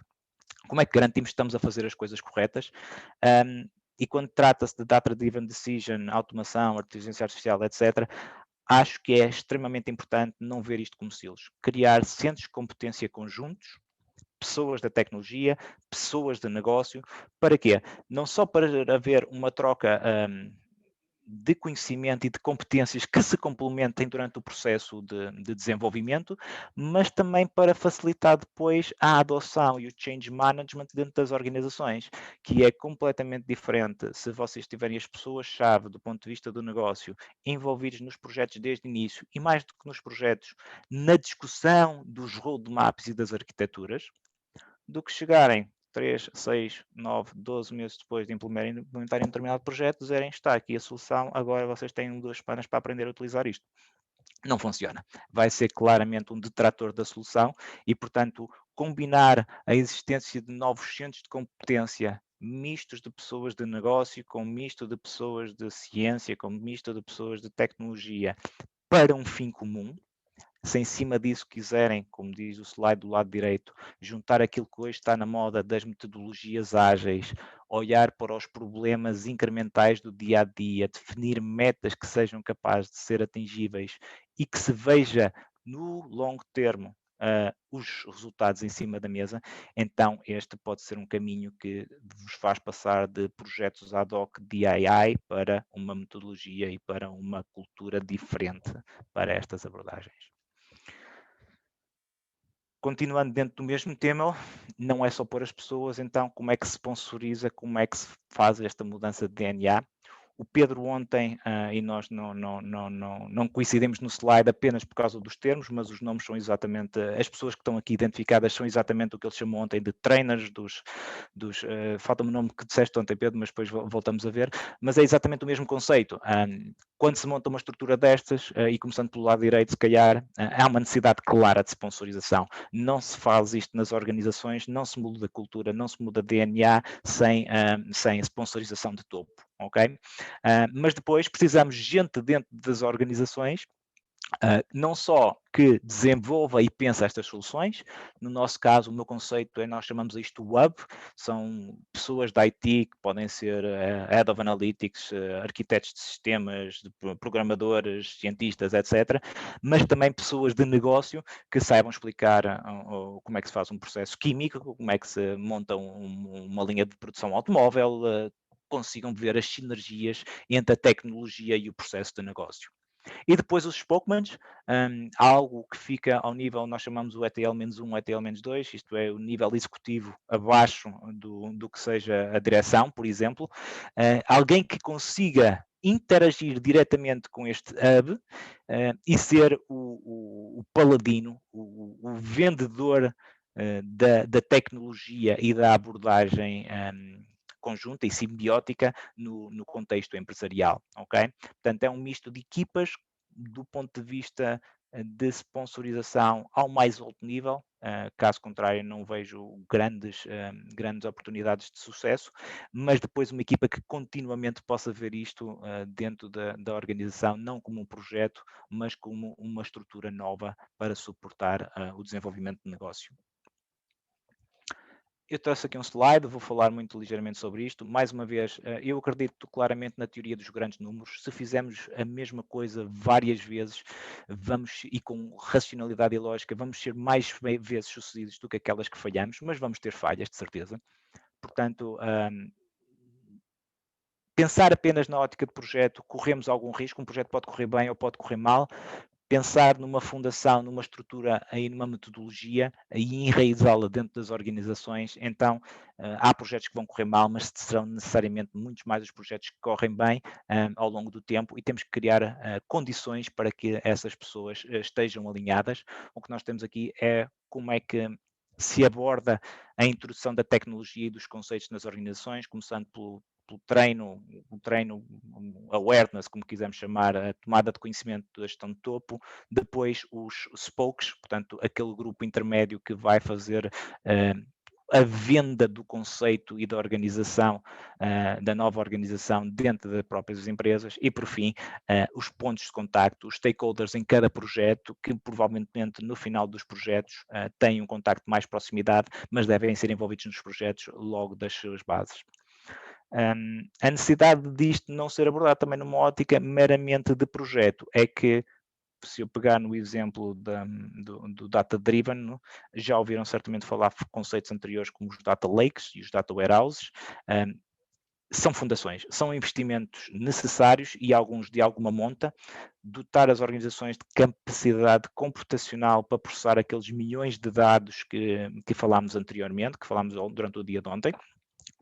Como é que garantimos que estamos a fazer as coisas corretas? E quando trata-se de data-driven decision, automação, inteligência artificial, etc., acho que é extremamente importante não ver isto como silos. Criar centros de competência conjuntos, pessoas da tecnologia, pessoas de negócio, para quê? Não só para haver uma troca de conhecimento e de competências que se complementem durante o processo de desenvolvimento, mas também para facilitar depois a adoção e o change management dentro das organizações, que é completamente diferente se vocês tiverem as pessoas-chave do ponto de vista do negócio envolvidos nos projetos desde o início e mais do que nos projetos, na discussão dos roadmaps e das arquiteturas, do que chegarem 3, 6, 9, 12 meses depois de implementarem um determinado projeto, dizerem está aqui a solução, agora vocês têm 2 semanas para aprender a utilizar isto. Não funciona. Vai ser claramente um detrator da solução e, portanto, combinar a existência de novos centros de competência mistos de pessoas de negócio, com misto de pessoas de ciência, com misto de pessoas de tecnologia, para um fim comum. Se em cima disso quiserem, como diz o slide do lado direito, juntar aquilo que hoje está na moda das metodologias ágeis, olhar para os problemas incrementais do dia a dia, definir metas que sejam capazes de ser atingíveis e que se veja no longo termo os resultados em cima da mesa, então este pode ser um caminho que vos faz passar de projetos ad hoc DIY para uma metodologia e para uma cultura diferente para estas abordagens. Continuando dentro do mesmo tema, não é só pôr as pessoas, então como é que se sponsoriza, como é que se faz esta mudança de DNA? O Pedro ontem, e nós não coincidimos no slide apenas por causa dos termos, mas os nomes são exatamente, as pessoas que estão aqui identificadas são exatamente o que ele chamou ontem de trainers, falta-me o nome que disseste ontem, Pedro, mas depois voltamos a ver, mas é exatamente o mesmo conceito. Quando se monta uma estrutura destas, e começando pelo lado direito, se calhar, há uma necessidade clara de sponsorização. Não se faz isto nas organizações, não se muda a cultura, não se muda DNA sem sponsorização de topo, ok? Mas depois precisamos de gente dentro das organizações, não só que desenvolva e pensa estas soluções. No nosso caso, o meu conceito é, nós chamamos isto Hub, são pessoas da IT que podem ser Head of Analytics, arquitetos de sistemas, programadores, cientistas, etc., mas também pessoas de negócio que saibam explicar como é que se faz um processo químico, como é que se monta uma linha de produção automóvel, consigam ver as sinergias entre a tecnologia e o processo de negócio. E depois os spokesmans, algo que fica ao nível, nós chamamos o ETL-1, ETL-2, isto é o nível executivo abaixo do que seja a direção, por exemplo, alguém que consiga interagir diretamente com este hub e ser o paladino, o vendedor da tecnologia e da abordagem conjunta e simbiótica no contexto empresarial, ok? Portanto, é um misto de equipas do ponto de vista de sponsorização ao mais alto nível, caso contrário não vejo grandes oportunidades de sucesso, mas depois uma equipa que continuamente possa ver isto dentro da organização, não como um projeto, mas como uma estrutura nova para suportar o desenvolvimento de negócio. Eu trouxe aqui um slide, vou falar muito ligeiramente sobre isto. Mais uma vez, eu acredito claramente na teoria dos grandes números. Se fizermos a mesma coisa várias vezes, e com racionalidade e lógica, vamos ser mais vezes sucedidos do que aquelas que falhamos, mas vamos ter falhas, de certeza. Portanto, pensar apenas na ótica de projeto, corremos algum risco, um projeto pode correr bem ou pode correr mal. Pensar numa fundação, numa estrutura, aí numa metodologia e enraizá-la dentro das organizações, então há projetos que vão correr mal, mas serão necessariamente muitos mais os projetos que correm bem ao longo do tempo, e temos que criar condições para que essas pessoas estejam alinhadas. O que nós temos aqui é como é que se aborda a introdução da tecnologia e dos conceitos nas organizações, começando pelo treino, awareness, como quisermos chamar, a tomada de conhecimento da gestão de topo, depois os spokes, portanto, aquele grupo intermédio que vai fazer a venda do conceito e da organização, da nova organização dentro das próprias empresas, e por fim, os pontos de contacto, os stakeholders em cada projeto, que provavelmente no final dos projetos têm um contacto mais proximidade, mas devem ser envolvidos nos projetos logo das suas bases. A necessidade disto não ser abordado também numa ótica meramente de projeto é que, se eu pegar no exemplo do Data Driven, já ouviram certamente falar de conceitos anteriores como os Data Lakes e os Data Warehouses. São fundações, são investimentos necessários e alguns de alguma monta, dotar as organizações de capacidade computacional para processar aqueles milhões de dados que falámos anteriormente, que falámos durante o dia de ontem,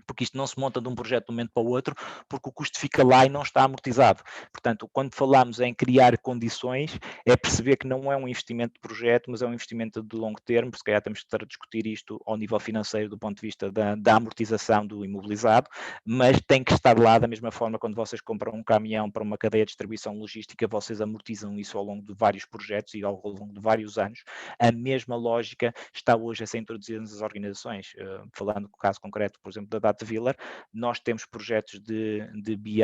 porque isto não se monta de um projeto de um momento para o outro, porque o custo fica lá e não está amortizado. Portanto, quando falamos em criar condições, é perceber que não é um investimento de projeto, mas é um investimento de longo termo, se calhar temos que estar a discutir isto ao nível financeiro do ponto de vista da amortização do imobilizado, mas tem que estar lá da mesma forma quando vocês compram um caminhão para uma cadeia de distribuição logística, vocês amortizam isso ao longo de vários projetos e ao longo de vários anos. A mesma lógica está hoje a ser introduzida nas organizações. Falando do caso concreto, por exemplo, da Dataviller, nós temos projetos de BI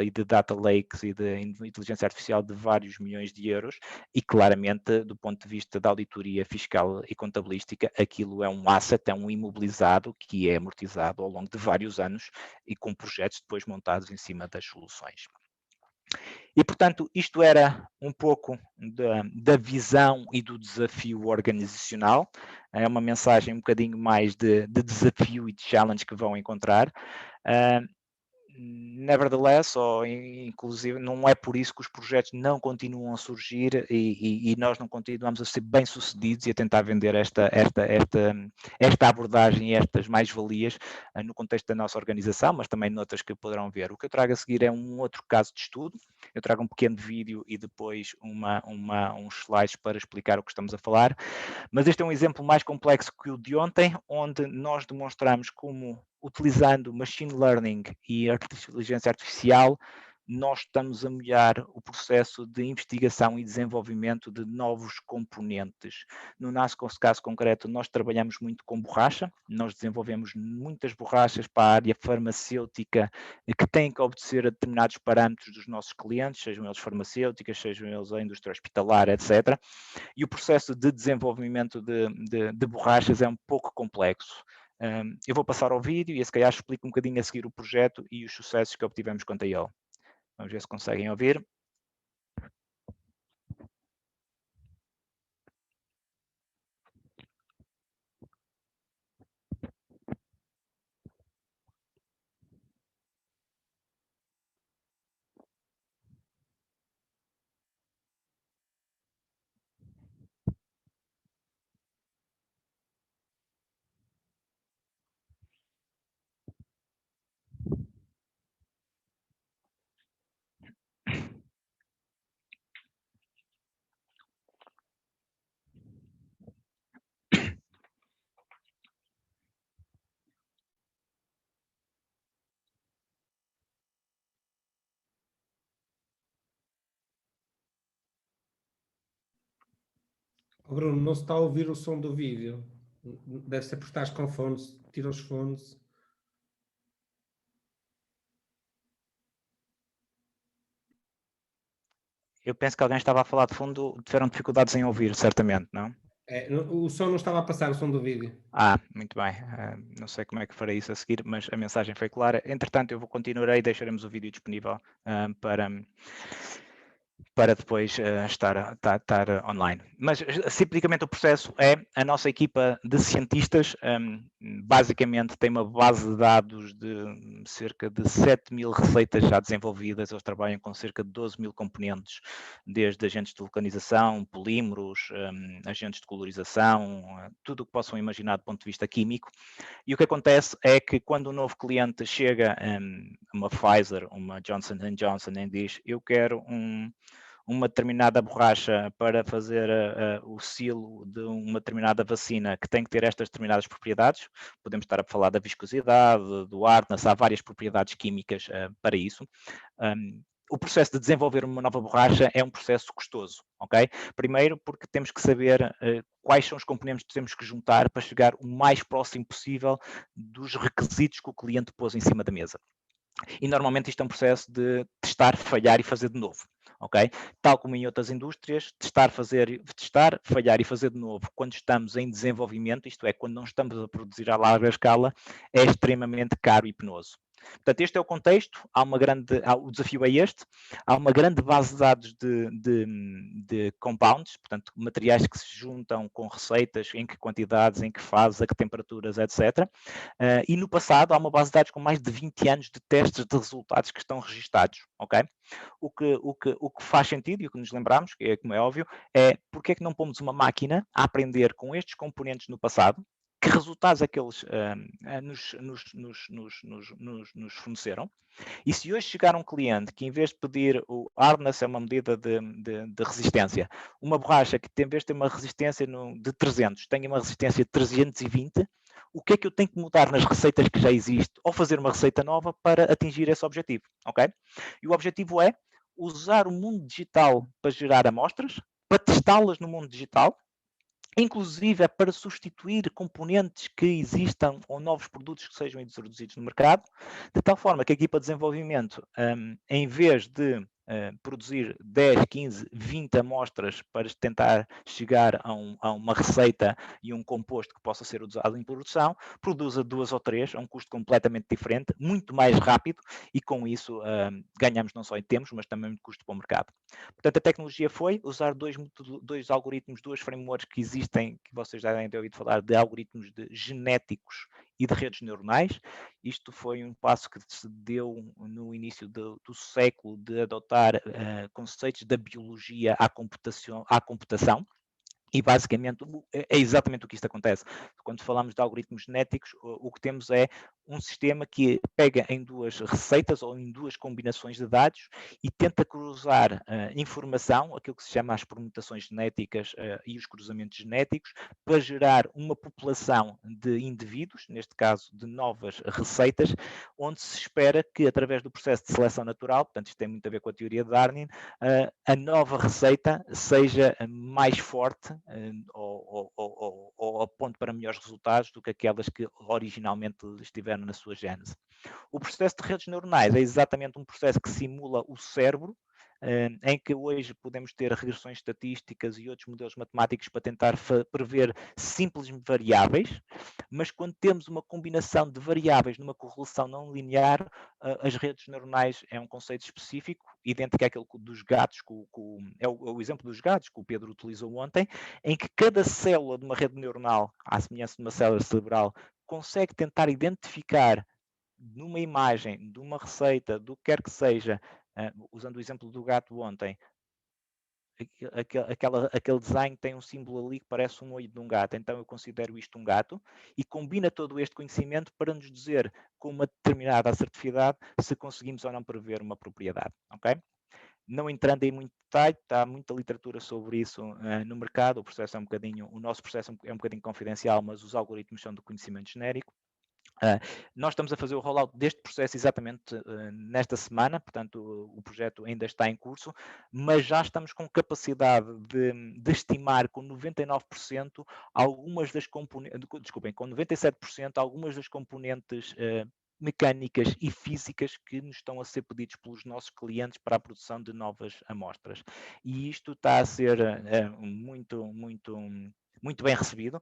e de Data Lakes e de inteligência artificial de vários milhões de euros, e claramente, do ponto de vista da auditoria fiscal e contabilística, aquilo é um asset, é um imobilizado que é amortizado ao longo de vários anos e com projetos depois montados em cima das soluções. E, portanto, isto era um pouco da visão e do desafio organizacional. É uma mensagem um bocadinho mais de desafio e de challenge que vão encontrar. Nevertheless, ou inclusive, não é por isso que os projetos não continuam a surgir e nós não continuamos a ser bem-sucedidos e a tentar vender esta abordagem e estas mais-valias no contexto da nossa organização, mas também noutras que poderão ver. O que eu trago a seguir é um outro caso de estudo. Eu trago um pequeno vídeo e depois uns slides para explicar o que estamos a falar, mas este é um exemplo mais complexo que o de ontem, onde nós demonstramos como, utilizando machine learning e inteligência artificial, nós estamos a melhorar o processo de investigação e desenvolvimento de novos componentes. No nosso caso concreto, nós trabalhamos muito com borracha, nós desenvolvemos muitas borrachas para a área farmacêutica que têm que obedecer a determinados parâmetros dos nossos clientes, sejam eles farmacêuticas, sejam eles a indústria hospitalar, etc. E o processo de desenvolvimento de borrachas é um pouco complexo. Eu vou passar ao vídeo e se calhar explico um bocadinho a seguir o projeto e os sucessos que obtivemos quanto a ele. Vamos ver se conseguem ouvir. Bruno, não se está a ouvir o som do vídeo. Deve ser por estás com fones. Tira os fones. Eu penso que alguém estava a falar de fundo, tiveram dificuldades em ouvir, certamente, não? O som não estava a passar, o som do vídeo. Muito bem. Não sei como é que farei isso a seguir, mas a mensagem foi clara. Entretanto, eu continuarei e deixaremos o vídeo disponível para depois estar online. Mas, simplesmente, o processo é a nossa equipa de cientistas, basicamente tem uma base de dados de cerca de 7.000 receitas já desenvolvidas, eles trabalham com cerca de 12.000 componentes, desde agentes de vulcanização, polímeros, agentes de colorização, tudo o que possam imaginar do ponto de vista químico. E o que acontece é que quando um novo cliente chega, uma Pfizer, uma Johnson & Johnson, e diz, eu quero uma determinada borracha para fazer o silo de uma determinada vacina que tem que ter estas determinadas propriedades, podemos estar a falar da viscosidade, do hardness, há várias propriedades químicas para isso. O processo de desenvolver uma nova borracha é um processo custoso, ok? Primeiro porque temos que saber quais são os componentes que temos que juntar para chegar o mais próximo possível dos requisitos que o cliente pôs em cima da mesa. E normalmente isto é um processo de testar, falhar e fazer de novo, ok? Tal como em outras indústrias, testar, falhar e fazer de novo quando estamos em desenvolvimento, isto é, quando não estamos a produzir a larga escala, é extremamente caro e penoso. Portanto, este é o contexto, o desafio é este, há uma grande base de dados de compounds, portanto, materiais que se juntam com receitas, em que quantidades, em que fases, a que temperaturas, etc. E no passado há uma base de dados com mais de 20 anos de testes de resultados que estão registados, ok? O que faz sentido e o que nos lembramos, que é como é óbvio, é porque é que não pomos uma máquina a aprender com estes componentes no passado, que resultados é que eles nos forneceram. E se hoje chegar um cliente que, em vez de pedir o hardness, é uma medida de resistência, uma borracha que, em vez de ter uma resistência de 300, tenha uma resistência de 320, o que é que eu tenho que mudar nas receitas que já existem ou fazer uma receita nova para atingir esse objetivo, ok? E o objetivo é usar o mundo digital para gerar amostras, para testá-las no mundo digital, inclusive é para substituir componentes que existam ou novos produtos que sejam introduzidos no mercado, de tal forma que a equipa de desenvolvimento, em vez de produzir 10, 15, 20 amostras para tentar chegar a uma receita e um composto que possa ser usado em produção, produza 2 ou 3 a um custo completamente diferente, muito mais rápido, e com isso ganhamos não só em tempos, mas também de custo para o mercado. Portanto, a tecnologia foi usar dois algoritmos, 2 frameworks que existem, que vocês já devem ter ouvido falar, de algoritmos genéticos e de redes neuronais. Isto foi um passo que se deu no início do século, de adotar conceitos da biologia à computação. E basicamente é exatamente o que isto acontece. Quando falamos de algoritmos genéticos, o que temos é um sistema que pega em 2 receitas ou em 2 combinações de dados e tenta cruzar informação, aquilo que se chama as permutações genéticas e os cruzamentos genéticos, para gerar uma população de indivíduos, neste caso de novas receitas, onde se espera que, através do processo de seleção natural, portanto isto tem muito a ver com a teoria de Darwin, a nova receita seja mais forte ou aponte para melhores resultados do que aquelas que originalmente estiveram na sua gênese. O processo de redes neuronais é exatamente um processo que simula o cérebro, em que hoje podemos ter regressões estatísticas e outros modelos matemáticos para tentar prever simples variáveis, mas quando temos uma combinação de variáveis numa correlação não linear, as redes neuronais é um conceito específico, idêntico àquele dos gatos, é o exemplo dos gatos que o Pedro utilizou ontem, em que cada célula de uma rede neuronal, à semelhança de uma célula cerebral, consegue tentar identificar numa imagem, de uma receita, do que quer que seja, usando o exemplo do gato ontem, aquele desenho tem um símbolo ali que parece um olho de um gato, então eu considero isto um gato, e combina todo este conhecimento para nos dizer com uma determinada assertividade se conseguimos ou não prever uma propriedade, ok? Não entrando em muito detalhe, está muita literatura sobre isso no mercado, o nosso processo é um bocadinho confidencial, mas os algoritmos são do conhecimento genérico. Nós estamos a fazer o rollout deste processo exatamente nesta semana, portanto o projeto ainda está em curso, mas já estamos com capacidade de estimar com 99% algumas das componentes, desculpem, com 97% algumas das componentes mecânicas e físicas que nos estão a ser pedidos pelos nossos clientes para a produção de novas amostras. E isto está a ser muito bem recebido,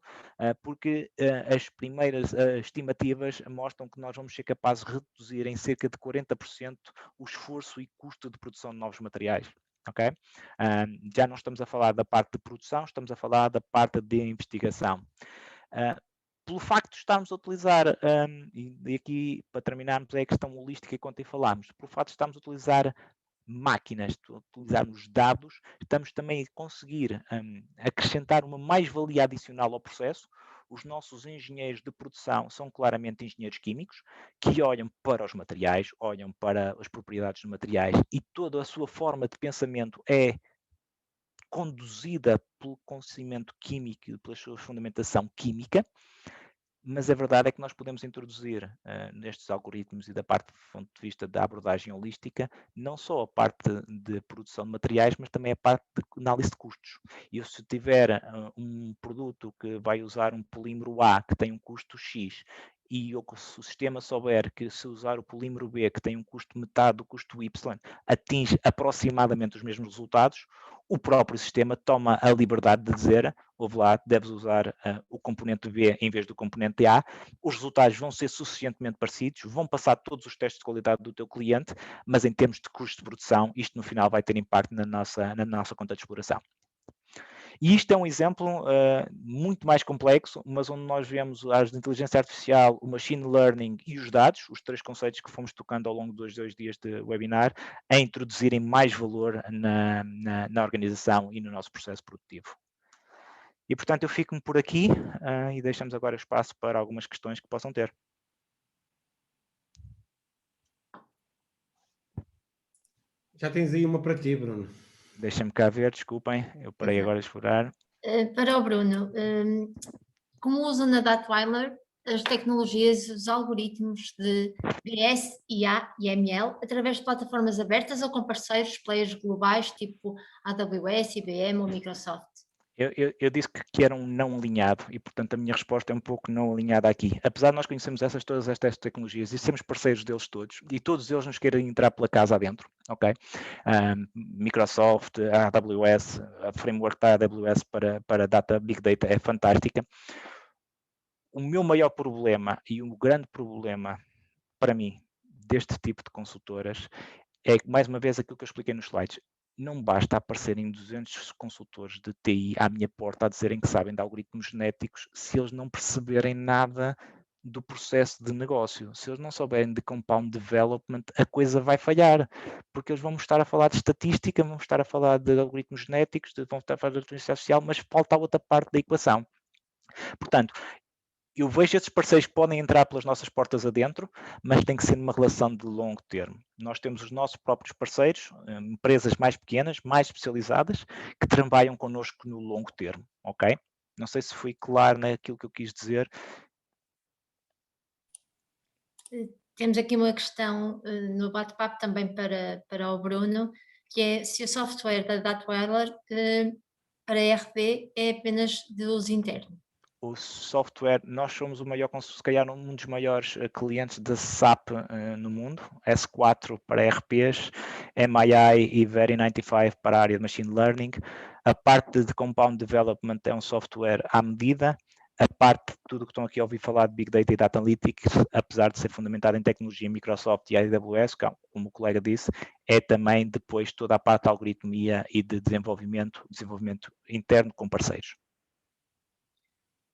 porque as primeiras estimativas mostram que nós vamos ser capazes de reduzir em cerca de 40% o esforço e custo de produção de novos materiais. Okay? Já não estamos a falar da parte de produção, estamos a falar da parte de investigação. Pelo facto de estarmos a utilizar, e aqui para terminarmos é a questão holística que ontem falámos, pelo facto de estarmos a utilizar máquinas, utilizarmos dados, estamos também a conseguir acrescentar uma mais-valia adicional ao processo. Os nossos engenheiros de produção são claramente engenheiros químicos que olham para os materiais, olham para as propriedades dos materiais e toda a sua forma de pensamento é conduzida pelo conhecimento químico e pela sua fundamentação química. Mas a verdade é que nós podemos introduzir nestes algoritmos e da parte do ponto de vista da abordagem holística, não só a parte de produção de materiais, mas também a parte de análise de custos. E se tiver um produto que vai usar um polímero A que tem um custo X, e se o sistema souber que se usar o polímero B que tem um custo metade do custo Y, atinge aproximadamente os mesmos resultados, o próprio sistema toma a liberdade de dizer, ouve lá, deves usar o componente B em vez do componente A, os resultados vão ser suficientemente parecidos, vão passar todos os testes de qualidade do teu cliente, mas em termos de custo de produção, isto no final vai ter impacto na nossa conta de exploração. E isto é um exemplo muito mais complexo, mas onde nós vemos a inteligência artificial, o machine learning e os dados, os 3 conceitos que fomos tocando ao longo dos 2 dias de webinar, a introduzirem mais valor na organização e no nosso processo produtivo. E, portanto, eu fico-me por aqui e deixamos agora espaço para algumas questões que possam ter. Já tens aí uma para ti, Bruno. Deixem-me cá ver, desculpem, eu parei agora a explorar. Para o Bruno, como usam na Datwyler as tecnologias, os algoritmos de BS, IA e ML através de plataformas abertas ou com parceiros, players globais tipo AWS, IBM ou Microsoft? Eu disse que era um não alinhado e, portanto, a minha resposta é um pouco não alinhada aqui. Apesar de nós conhecermos todas estas tecnologias e sermos parceiros deles todos, e todos eles nos querem entrar pela casa adentro, ok? Microsoft, a AWS, a framework da AWS para data, Big Data é fantástica. O meu maior problema e o grande problema para mim deste tipo de consultoras é, mais uma vez, aquilo que eu expliquei nos slides. Não basta aparecerem 200 consultores de TI à minha porta a dizerem que sabem de algoritmos genéticos se eles não perceberem nada do processo de negócio. Se eles não souberem de compound development, a coisa vai falhar, porque eles vão estar a falar de estatística, vão estar a falar de algoritmos genéticos, vão estar a falar de inteligência artificial, mas falta a outra parte da equação. Portanto, eu vejo esses parceiros que podem entrar pelas nossas portas adentro, mas tem que ser numa relação de longo termo. Nós temos os nossos próprios parceiros, empresas mais pequenas, mais especializadas, que trabalham connosco no longo termo, ok? Não sei se fui claro naquilo que eu quis dizer. Temos aqui uma questão no bate-papo também para o Bruno, que é se o software da Datweller para ERP é apenas de uso interno. O software, nós somos o maior, se calhar um dos maiores clientes da SAP no mundo, S4 para ERPs, MII e Very95 para a área de Machine Learning. A parte de Compound Development é um software à medida. A parte de tudo que estão aqui a ouvir falar de Big Data e Data Analytics, apesar de ser fundamentado em tecnologia Microsoft e AWS, como o colega disse, é também depois toda a parte de algoritmia e de desenvolvimento interno com parceiros.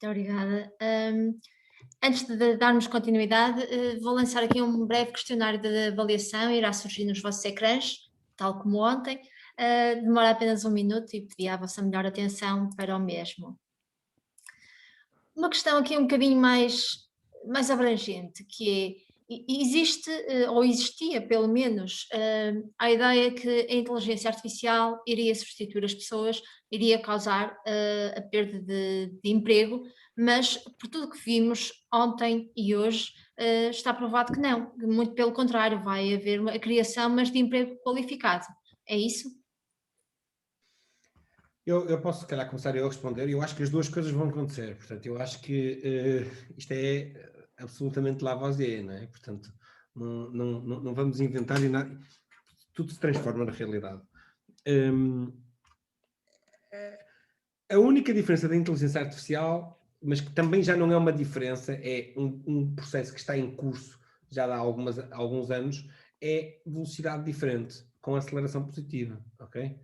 Muito obrigada. Antes de darmos continuidade, vou lançar aqui um breve questionário de avaliação, irá surgir nos vossos ecrãs, tal como ontem. Demora apenas 1 minuto e pedi a vossa melhor atenção para o mesmo. Uma questão aqui um bocadinho mais abrangente, que é, existe, ou existia pelo menos, a ideia que a inteligência artificial iria substituir as pessoas, iria causar a perda de emprego, mas por tudo que vimos ontem e hoje, está provado que não, muito pelo contrário, vai haver a criação, mas de emprego qualificado. É isso? Eu posso, se calhar, começar eu a responder. Eu acho que as duas coisas vão acontecer. Portanto, eu acho que isto é absolutamente Lavoisier, não é? Portanto, não vamos inventar e nada. Tudo se transforma na realidade. A única diferença da inteligência artificial, mas que também já não é uma diferença, é um processo que está em curso já há alguns anos, é velocidade diferente, com aceleração positiva, ok?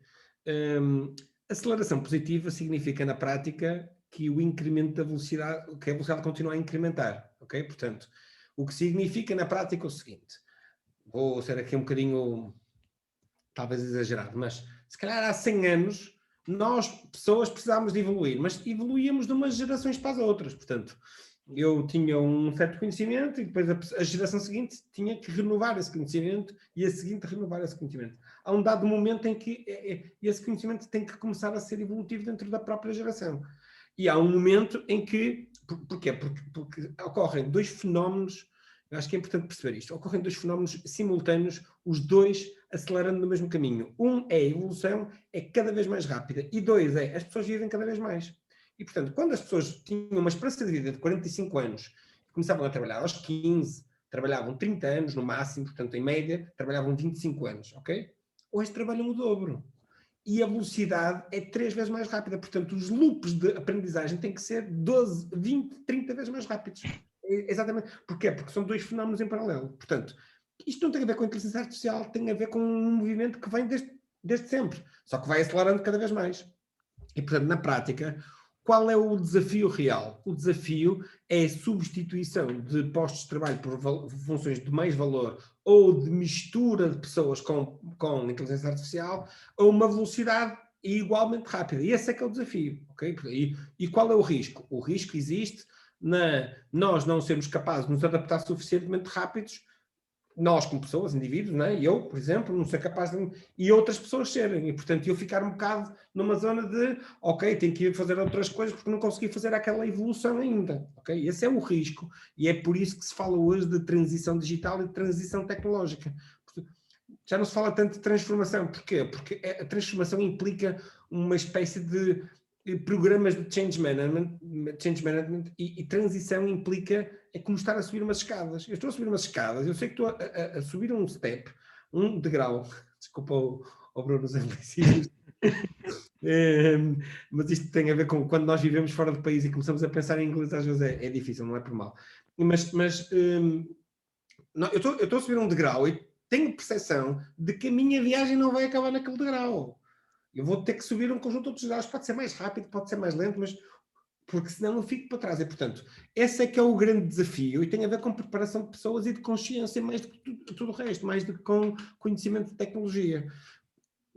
Aceleração positiva significa, na prática, que o incremento da velocidade, que a velocidade continua a incrementar, ok? Portanto, o que significa, na prática, é o seguinte, vou ser aqui um bocadinho, talvez exagerado, mas se calhar há 100 anos, nós, pessoas, precisávamos de evoluir, mas evoluíamos de umas gerações para as outras, portanto, eu tinha um certo conhecimento e depois a geração seguinte tinha que renovar esse conhecimento e a seguinte renovar esse conhecimento. Há um dado momento em que esse conhecimento tem que começar a ser evolutivo dentro da própria geração. E há um momento em que... Porquê? Porque ocorrem dois fenómenos, eu acho que é importante perceber isto, ocorrem dois fenómenos simultâneos, os dois acelerando no mesmo caminho. Um é a evolução, é cada vez mais rápida, e dois é as pessoas vivem cada vez mais. E, portanto, quando as pessoas tinham uma esperança de vida de 45 anos, começavam a trabalhar aos 15, trabalhavam 30 anos no máximo, portanto, em média, trabalhavam 25 anos, ok? Hoje trabalham o dobro. E a velocidade é 3 vezes mais rápida. Portanto, os loops de aprendizagem têm que ser 12, 20, 30 vezes mais rápidos. Exatamente. Porquê? Porque são dois fenómenos em paralelo. Portanto, isto não tem a ver com a inteligência artificial, tem a ver com um movimento que vem desde sempre, só que vai acelerando cada vez mais. E, portanto, na prática, qual é o desafio real? O desafio é a substituição de postos de trabalho por funções de mais valor ou de mistura de pessoas com inteligência artificial a uma velocidade igualmente rápida. E esse é que é o desafio. Okay? E qual é o risco? O risco existe nós não sermos capazes de nos adaptar suficientemente rápidos, nós como pessoas, indivíduos, não é? Eu, por exemplo, não sou capaz de... E outras pessoas serem. E, portanto, eu ficar um bocado numa zona de, ok, tenho que ir fazer outras coisas porque não consegui fazer aquela evolução ainda. Ok? Esse é o risco. E é por isso que se fala hoje de transição digital e de transição tecnológica. Já não se fala tanto de transformação. Porquê? Porque a transformação implica uma espécie de programas de change management e transição implica é como estar a subir umas escadas. Eu estou a subir umas escadas, eu sei que estou a subir um step, um degrau, desculpa o Bruno os anglicismos, mas isto tem a ver com quando nós vivemos fora do país e começamos a pensar em inglês, às vezes é difícil, não é por mal. Mas não, eu estou a subir um degrau e tenho percepção de que a minha viagem não vai acabar naquele degrau. Eu vou ter que subir um conjunto de outros degraus, pode ser mais rápido, pode ser mais lento, mas porque senão eu fico para trás. E, portanto, esse é que é o grande desafio e tem a ver com preparação de pessoas e de consciência, mais do que tudo o resto, mais do que com conhecimento de tecnologia.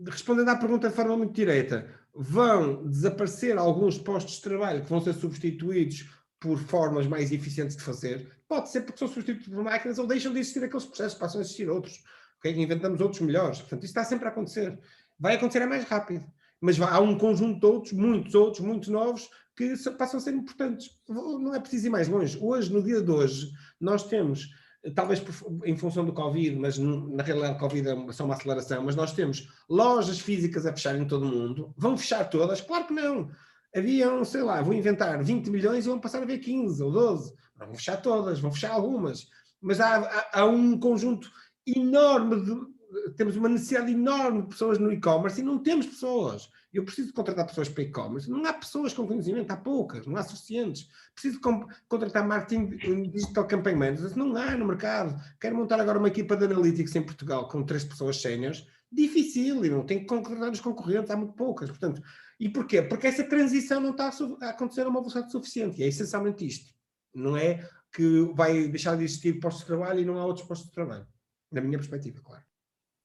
Respondendo à pergunta de forma muito direta, vão desaparecer alguns postos de trabalho que vão ser substituídos por formas mais eficientes de fazer? Pode ser porque são substituídos por máquinas ou deixam de existir aqueles processos, passam a existir outros. Okay? Inventamos outros melhores. Portanto, isso está sempre a acontecer. Vai acontecer mais rápido. Mas há um conjunto de outros, muito novos, que passam a ser importantes. Não é preciso ir mais longe. Hoje, no dia de hoje, nós temos, talvez em função do Covid, mas na realidade o Covid é só uma aceleração, mas nós temos lojas físicas a fechar em todo o mundo. Vão fechar todas? Claro que não. Haviam, sei lá, vou inventar 20 milhões e vão passar a ver 15 ou 12. Não vão fechar todas, vão fechar algumas. Mas há um conjunto enorme temos uma necessidade enorme de pessoas no e-commerce e não temos pessoas. Eu preciso contratar pessoas para e-commerce. Não há pessoas com conhecimento, há poucas, não há suficientes. Preciso contratar marketing digital campaign managers, não há no mercado. Quero montar agora uma equipa de analytics em Portugal com 3 pessoas séniores. Difícil, e não tenho que contratar os concorrentes, há muito poucas. Portanto, e porquê? Porque essa transição não está a acontecer a uma velocidade suficiente. E é essencialmente isto. Não é que vai deixar de existir postos de trabalho e não há outros postos de trabalho. Na minha perspectiva, claro.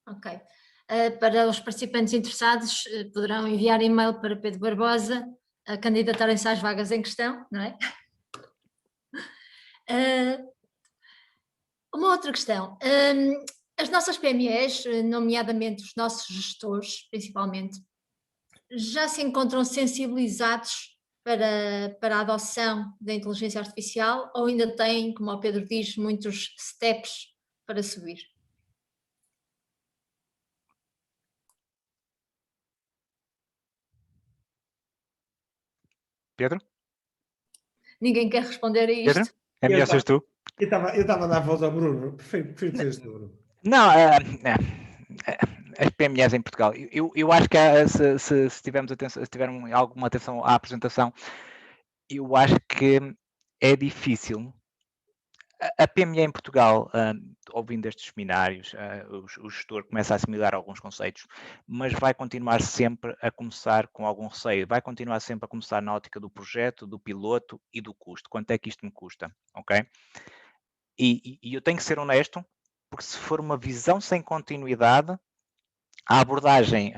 Ok. Para os participantes interessados, poderão enviar e-mail para Pedro Barbosa a candidatarem-se às vagas em questão, não é? Uma outra questão. As nossas PMEs, nomeadamente os nossos gestores, principalmente, já se encontram sensibilizados para a adoção da inteligência artificial ou ainda têm, como o Pedro diz, muitos steps para subir? Pedro? Ninguém quer responder a isto? Pedro? É melhor seres tu? Eu estava a dar voz ao Bruno. Prefiro seres tu, Bruno. Não, as PMEs em Portugal, eu acho que se tivermos atenção, se tivermos alguma atenção à apresentação, eu acho que é difícil. A PME em Portugal, ouvindo estes seminários, o gestor começa a assimilar alguns conceitos, mas vai continuar sempre a começar com algum receio, vai continuar sempre a começar na ótica do projeto, do piloto e do custo. Quanto é que isto me custa, ok? E eu tenho que ser honesto, porque se for uma visão sem continuidade, a abordagem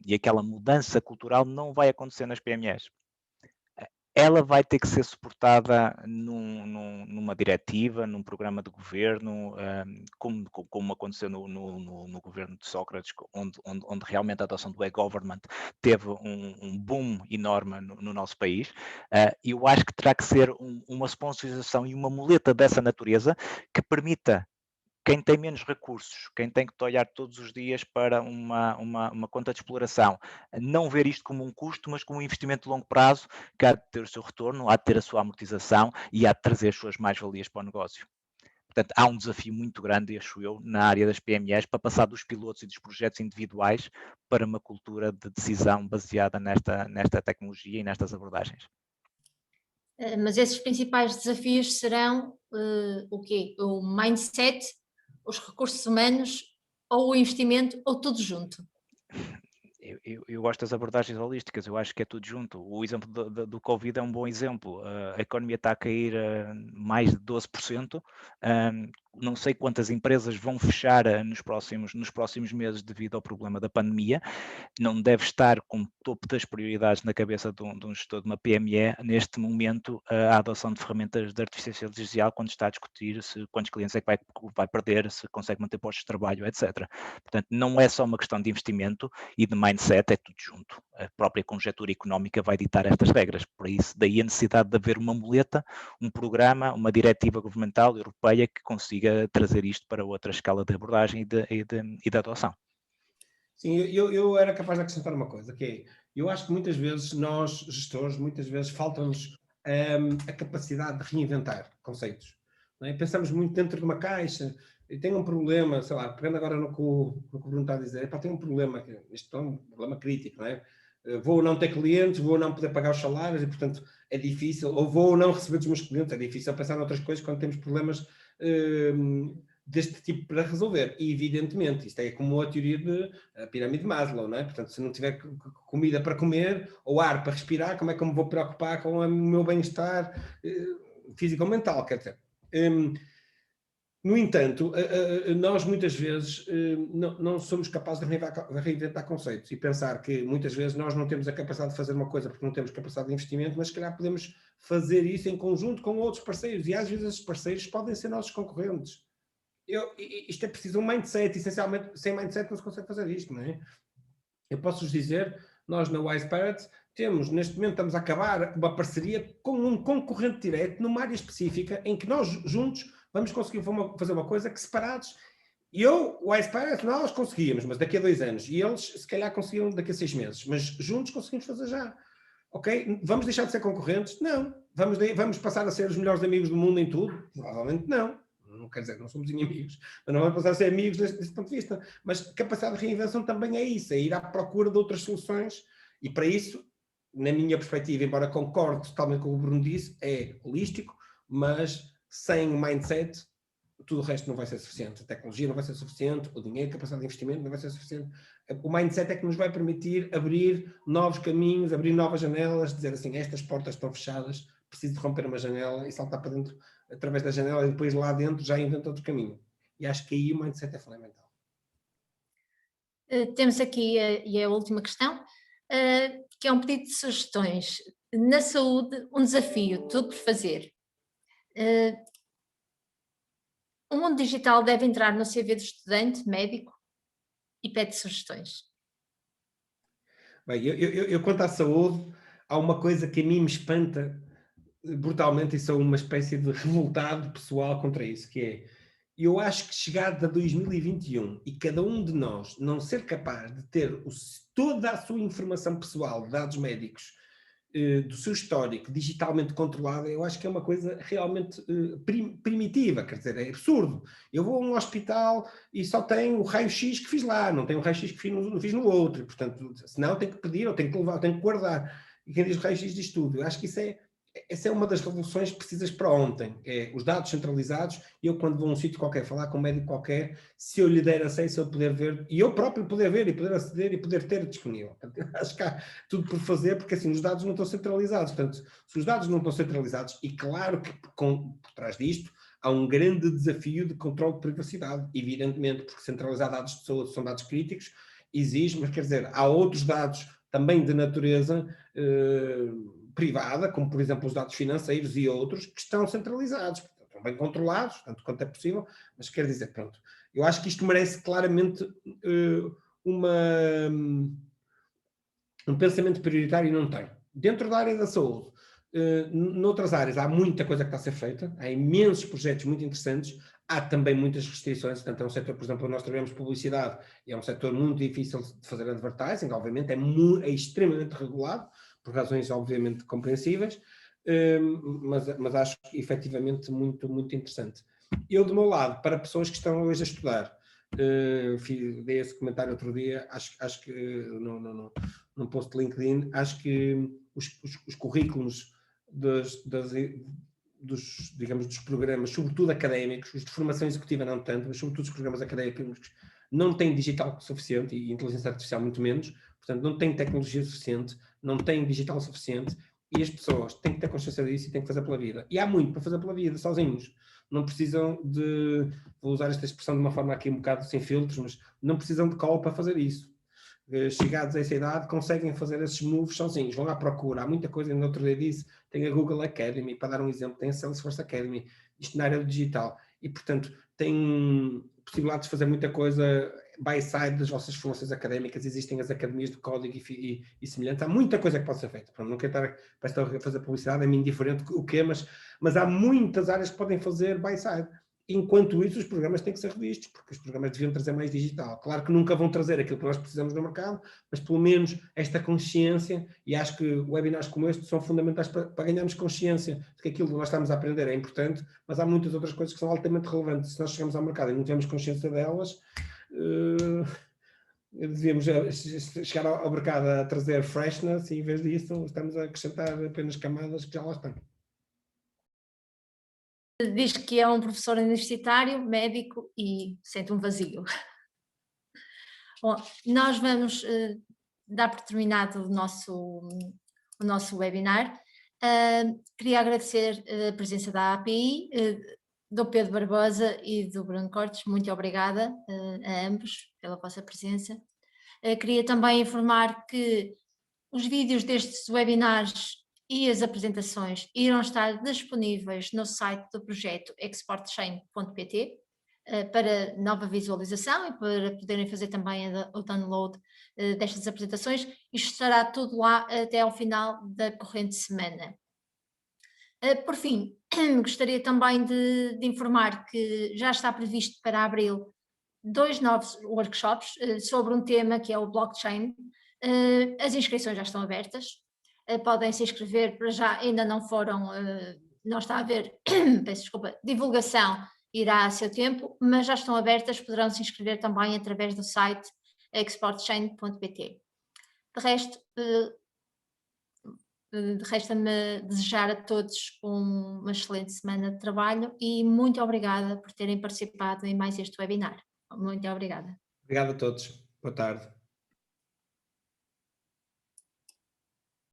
e aquela mudança cultural não vai acontecer nas PMEs. Ela vai ter que ser suportada numa diretiva, num programa de governo, como aconteceu no governo de Sócrates, onde realmente a adoção do e-government teve um boom enorme no nosso país. Eu acho que terá que ser uma sponsorização e uma muleta dessa natureza que permita quem tem menos recursos, quem tem que olhar todos os dias para uma conta de exploração, não ver isto como um custo, mas como um investimento de longo prazo, que há de ter o seu retorno, há de ter a sua amortização e há de trazer as suas mais-valias para o negócio. Portanto, há um desafio muito grande, acho eu, na área das PMEs, para passar dos pilotos e dos projetos individuais para uma cultura de decisão baseada nesta tecnologia e nestas abordagens. Mas esses principais desafios serão o quê? O mindset, os recursos humanos, ou o investimento, ou tudo junto? Eu gosto das abordagens holísticas, eu acho que é tudo junto. O exemplo do Covid é um bom exemplo. A economia está a cair mais de 12%. Não sei quantas empresas vão fechar nos próximos meses devido ao problema da pandemia. Não deve estar com o topo das prioridades na cabeça de um gestor de uma PME, neste momento, a adoção de ferramentas de inteligência artificial, quando está a discutir quantos clientes é que vai perder, se consegue manter postos de trabalho, etc. Portanto, não é só uma questão de investimento e de mindset, é tudo junto. A própria conjectura económica vai ditar estas regras. Por isso, daí a necessidade de haver uma muleta, um programa, uma diretiva governamental europeia que consiga trazer isto para outra escala de abordagem e de adoção. Sim, eu era capaz de acrescentar uma coisa, que é, eu acho que muitas vezes nós, gestores, muitas vezes falta-nos a capacidade de reinventar conceitos. Não é? Pensamos muito dentro de uma caixa, e tenho um problema, sei lá, pegando agora no que o Bruno está a dizer, epá, tenho um problema, isto é um problema crítico, não é? Vou não ter clientes, vou não poder pagar os salários e, portanto, é difícil, ou vou não receber dos meus clientes, é difícil pensar noutras coisas quando temos problemas deste tipo para resolver. E, evidentemente, isto é como a teoria de a pirâmide de Maslow, não é? Portanto, se não tiver comida para comer ou ar para respirar, como é que eu me vou preocupar com o meu bem-estar físico ou mental? Quer dizer, no entanto, nós muitas vezes não somos capazes de reinventar conceitos e pensar que muitas vezes nós não temos a capacidade de fazer uma coisa porque não temos capacidade de investimento, mas se calhar podemos fazer isso em conjunto com outros parceiros, e às vezes esses parceiros podem ser nossos concorrentes. Isto é preciso um mindset, essencialmente, sem mindset não se consegue fazer isto, não é? Eu posso-vos dizer, nós na Wise Parrots temos, neste momento, estamos a acabar uma parceria com um concorrente direto numa área específica em que nós juntos vamos conseguir fazer uma coisa que separados, o Wise Parrots, nós conseguíamos, mas daqui a 2 anos, e eles se calhar conseguiram daqui a 6 meses, mas juntos conseguimos fazer já. Ok? Vamos deixar de ser concorrentes? Não. Vamos passar a ser os melhores amigos do mundo em tudo? Provavelmente não. Não quer dizer que não somos inimigos, mas não vamos passar a ser amigos desse ponto de vista. Mas capacidade de reinvenção também é isso, é ir à procura de outras soluções, e para isso, na minha perspectiva, embora concorde totalmente com o que o Bruno disse, é holístico, mas sem mindset, tudo o resto não vai ser suficiente. A tecnologia não vai ser suficiente, o dinheiro, a capacidade de investimento não vai ser suficiente. O mindset é que nos vai permitir abrir novos caminhos, abrir novas janelas, dizer assim, estas portas estão fechadas, preciso de romper uma janela e saltar para dentro através da janela e depois lá dentro já inventa outro caminho. E acho que aí o mindset é fundamental. Temos aqui, e é a última questão, que é um pedido de sugestões. Na saúde, um desafio, tudo por fazer. O mundo digital deve entrar no CV do estudante, médico, e pede sugestões. Bem, eu quanto à saúde, há uma coisa que a mim me espanta brutalmente e sou uma espécie de revoltado pessoal contra isso, que é, eu acho que chegado a 2021 e cada um de nós não ser capaz de ter toda a sua informação pessoal, dados médicos, do seu histórico digitalmente controlado, eu acho que é uma coisa realmente primitiva, quer dizer, é absurdo. Eu vou a um hospital e só tenho o raio-x que fiz lá, não tenho o raio-x que fiz no outro, portanto, senão tenho que pedir, ou tenho que levar, ou tenho que guardar. E quem diz o raio-x diz tudo. Eu acho que essa é uma das revoluções precisas para ontem, é os dados centralizados. Eu quando vou a um sítio qualquer, falar com um médico qualquer, se eu lhe der acesso, eu poder ver, e eu próprio poder ver, e poder aceder, e poder ter disponível. Acho que há tudo por fazer, porque assim, os dados não estão centralizados. Portanto, se os dados não estão centralizados, e claro que por trás disto, há um grande desafio de controle de privacidade, evidentemente, porque centralizar dados de saúde são dados críticos, exige, mas quer dizer, há outros dados também de natureza privada, como por exemplo os dados financeiros e outros, que estão centralizados, portanto, estão bem controlados, tanto quanto é possível, mas quer dizer, pronto, eu acho que isto merece claramente um pensamento prioritário e não tem. Dentro da área da saúde, noutras áreas há muita coisa que está a ser feita, há imensos projetos muito interessantes, há também muitas restrições, portanto é um setor, por exemplo, nós trabalhamos publicidade, e é um setor muito difícil de fazer advertising, obviamente é extremamente regulado, por razões obviamente compreensíveis, mas acho que efetivamente muito, muito interessante. Eu, do meu lado, para pessoas que estão hoje a estudar, dei esse comentário outro dia, acho que num post de LinkedIn, acho que os currículos dos programas, sobretudo académicos, os de formação executiva não tanto, mas sobretudo os programas académicos, não têm digital suficiente e inteligência artificial muito menos, portanto não têm tecnologia suficiente, não têm digital suficiente, e as pessoas têm que ter consciência disso e têm que fazer pela vida. E há muito para fazer pela vida, sozinhos. Não precisam de, vou usar esta expressão de uma forma aqui um bocado sem filtros, mas não precisam de call para fazer isso. Chegados a essa idade, conseguem fazer esses moves sozinhos, vão à procura. Há muita coisa, no outro dia disse, tem a Google Academy, para dar um exemplo, tem a Salesforce Academy, isto na área do digital. E, portanto, tem possibilidade de fazer muita coisa by side das vossas formações académicas, existem as academias de código e semelhantes, há muita coisa que pode ser feita. Não quero estar a fazer publicidade, é-me indiferente o quê, mas há muitas áreas que podem fazer by side. enquanto isso os programas têm que ser revistos, porque os programas deviam trazer mais digital. Claro que nunca vão trazer aquilo que nós precisamos no mercado, mas pelo menos esta consciência, e acho que webinars como este são fundamentais para ganharmos consciência de que aquilo que nós estamos a aprender é importante, mas há muitas outras coisas que são altamente relevantes. Se nós chegamos ao mercado e não temos consciência delas, devíamos chegar ao mercado a trazer freshness e em vez disso estamos a acrescentar apenas camadas que já lá estão. Diz que é um professor universitário, médico e sente um vazio. Bom, nós vamos dar por terminado o nosso webinar. Queria agradecer a presença da API, do Pedro Barbosa e do Bruno Cortes. Muito obrigada a ambos pela vossa presença. Queria também informar que os vídeos destes webinars e as apresentações irão estar disponíveis no site do projeto exportchain.pt para nova visualização e para poderem fazer também o download destas apresentações. Isto estará tudo lá até ao final da corrente semana. Por fim, gostaria também de informar que já está previsto para abril 2 novos workshops sobre um tema que é o blockchain. As inscrições já estão abertas, podem se inscrever, para já ainda não foram, não está a haver, peço desculpa, divulgação irá a seu tempo, mas já estão abertas, poderão se inscrever também através do site exportchain.pt. De resto, resta-me desejar a todos uma excelente semana de trabalho e muito obrigada por terem participado em mais este webinar. Muito obrigada. Obrigado a todos. Boa tarde.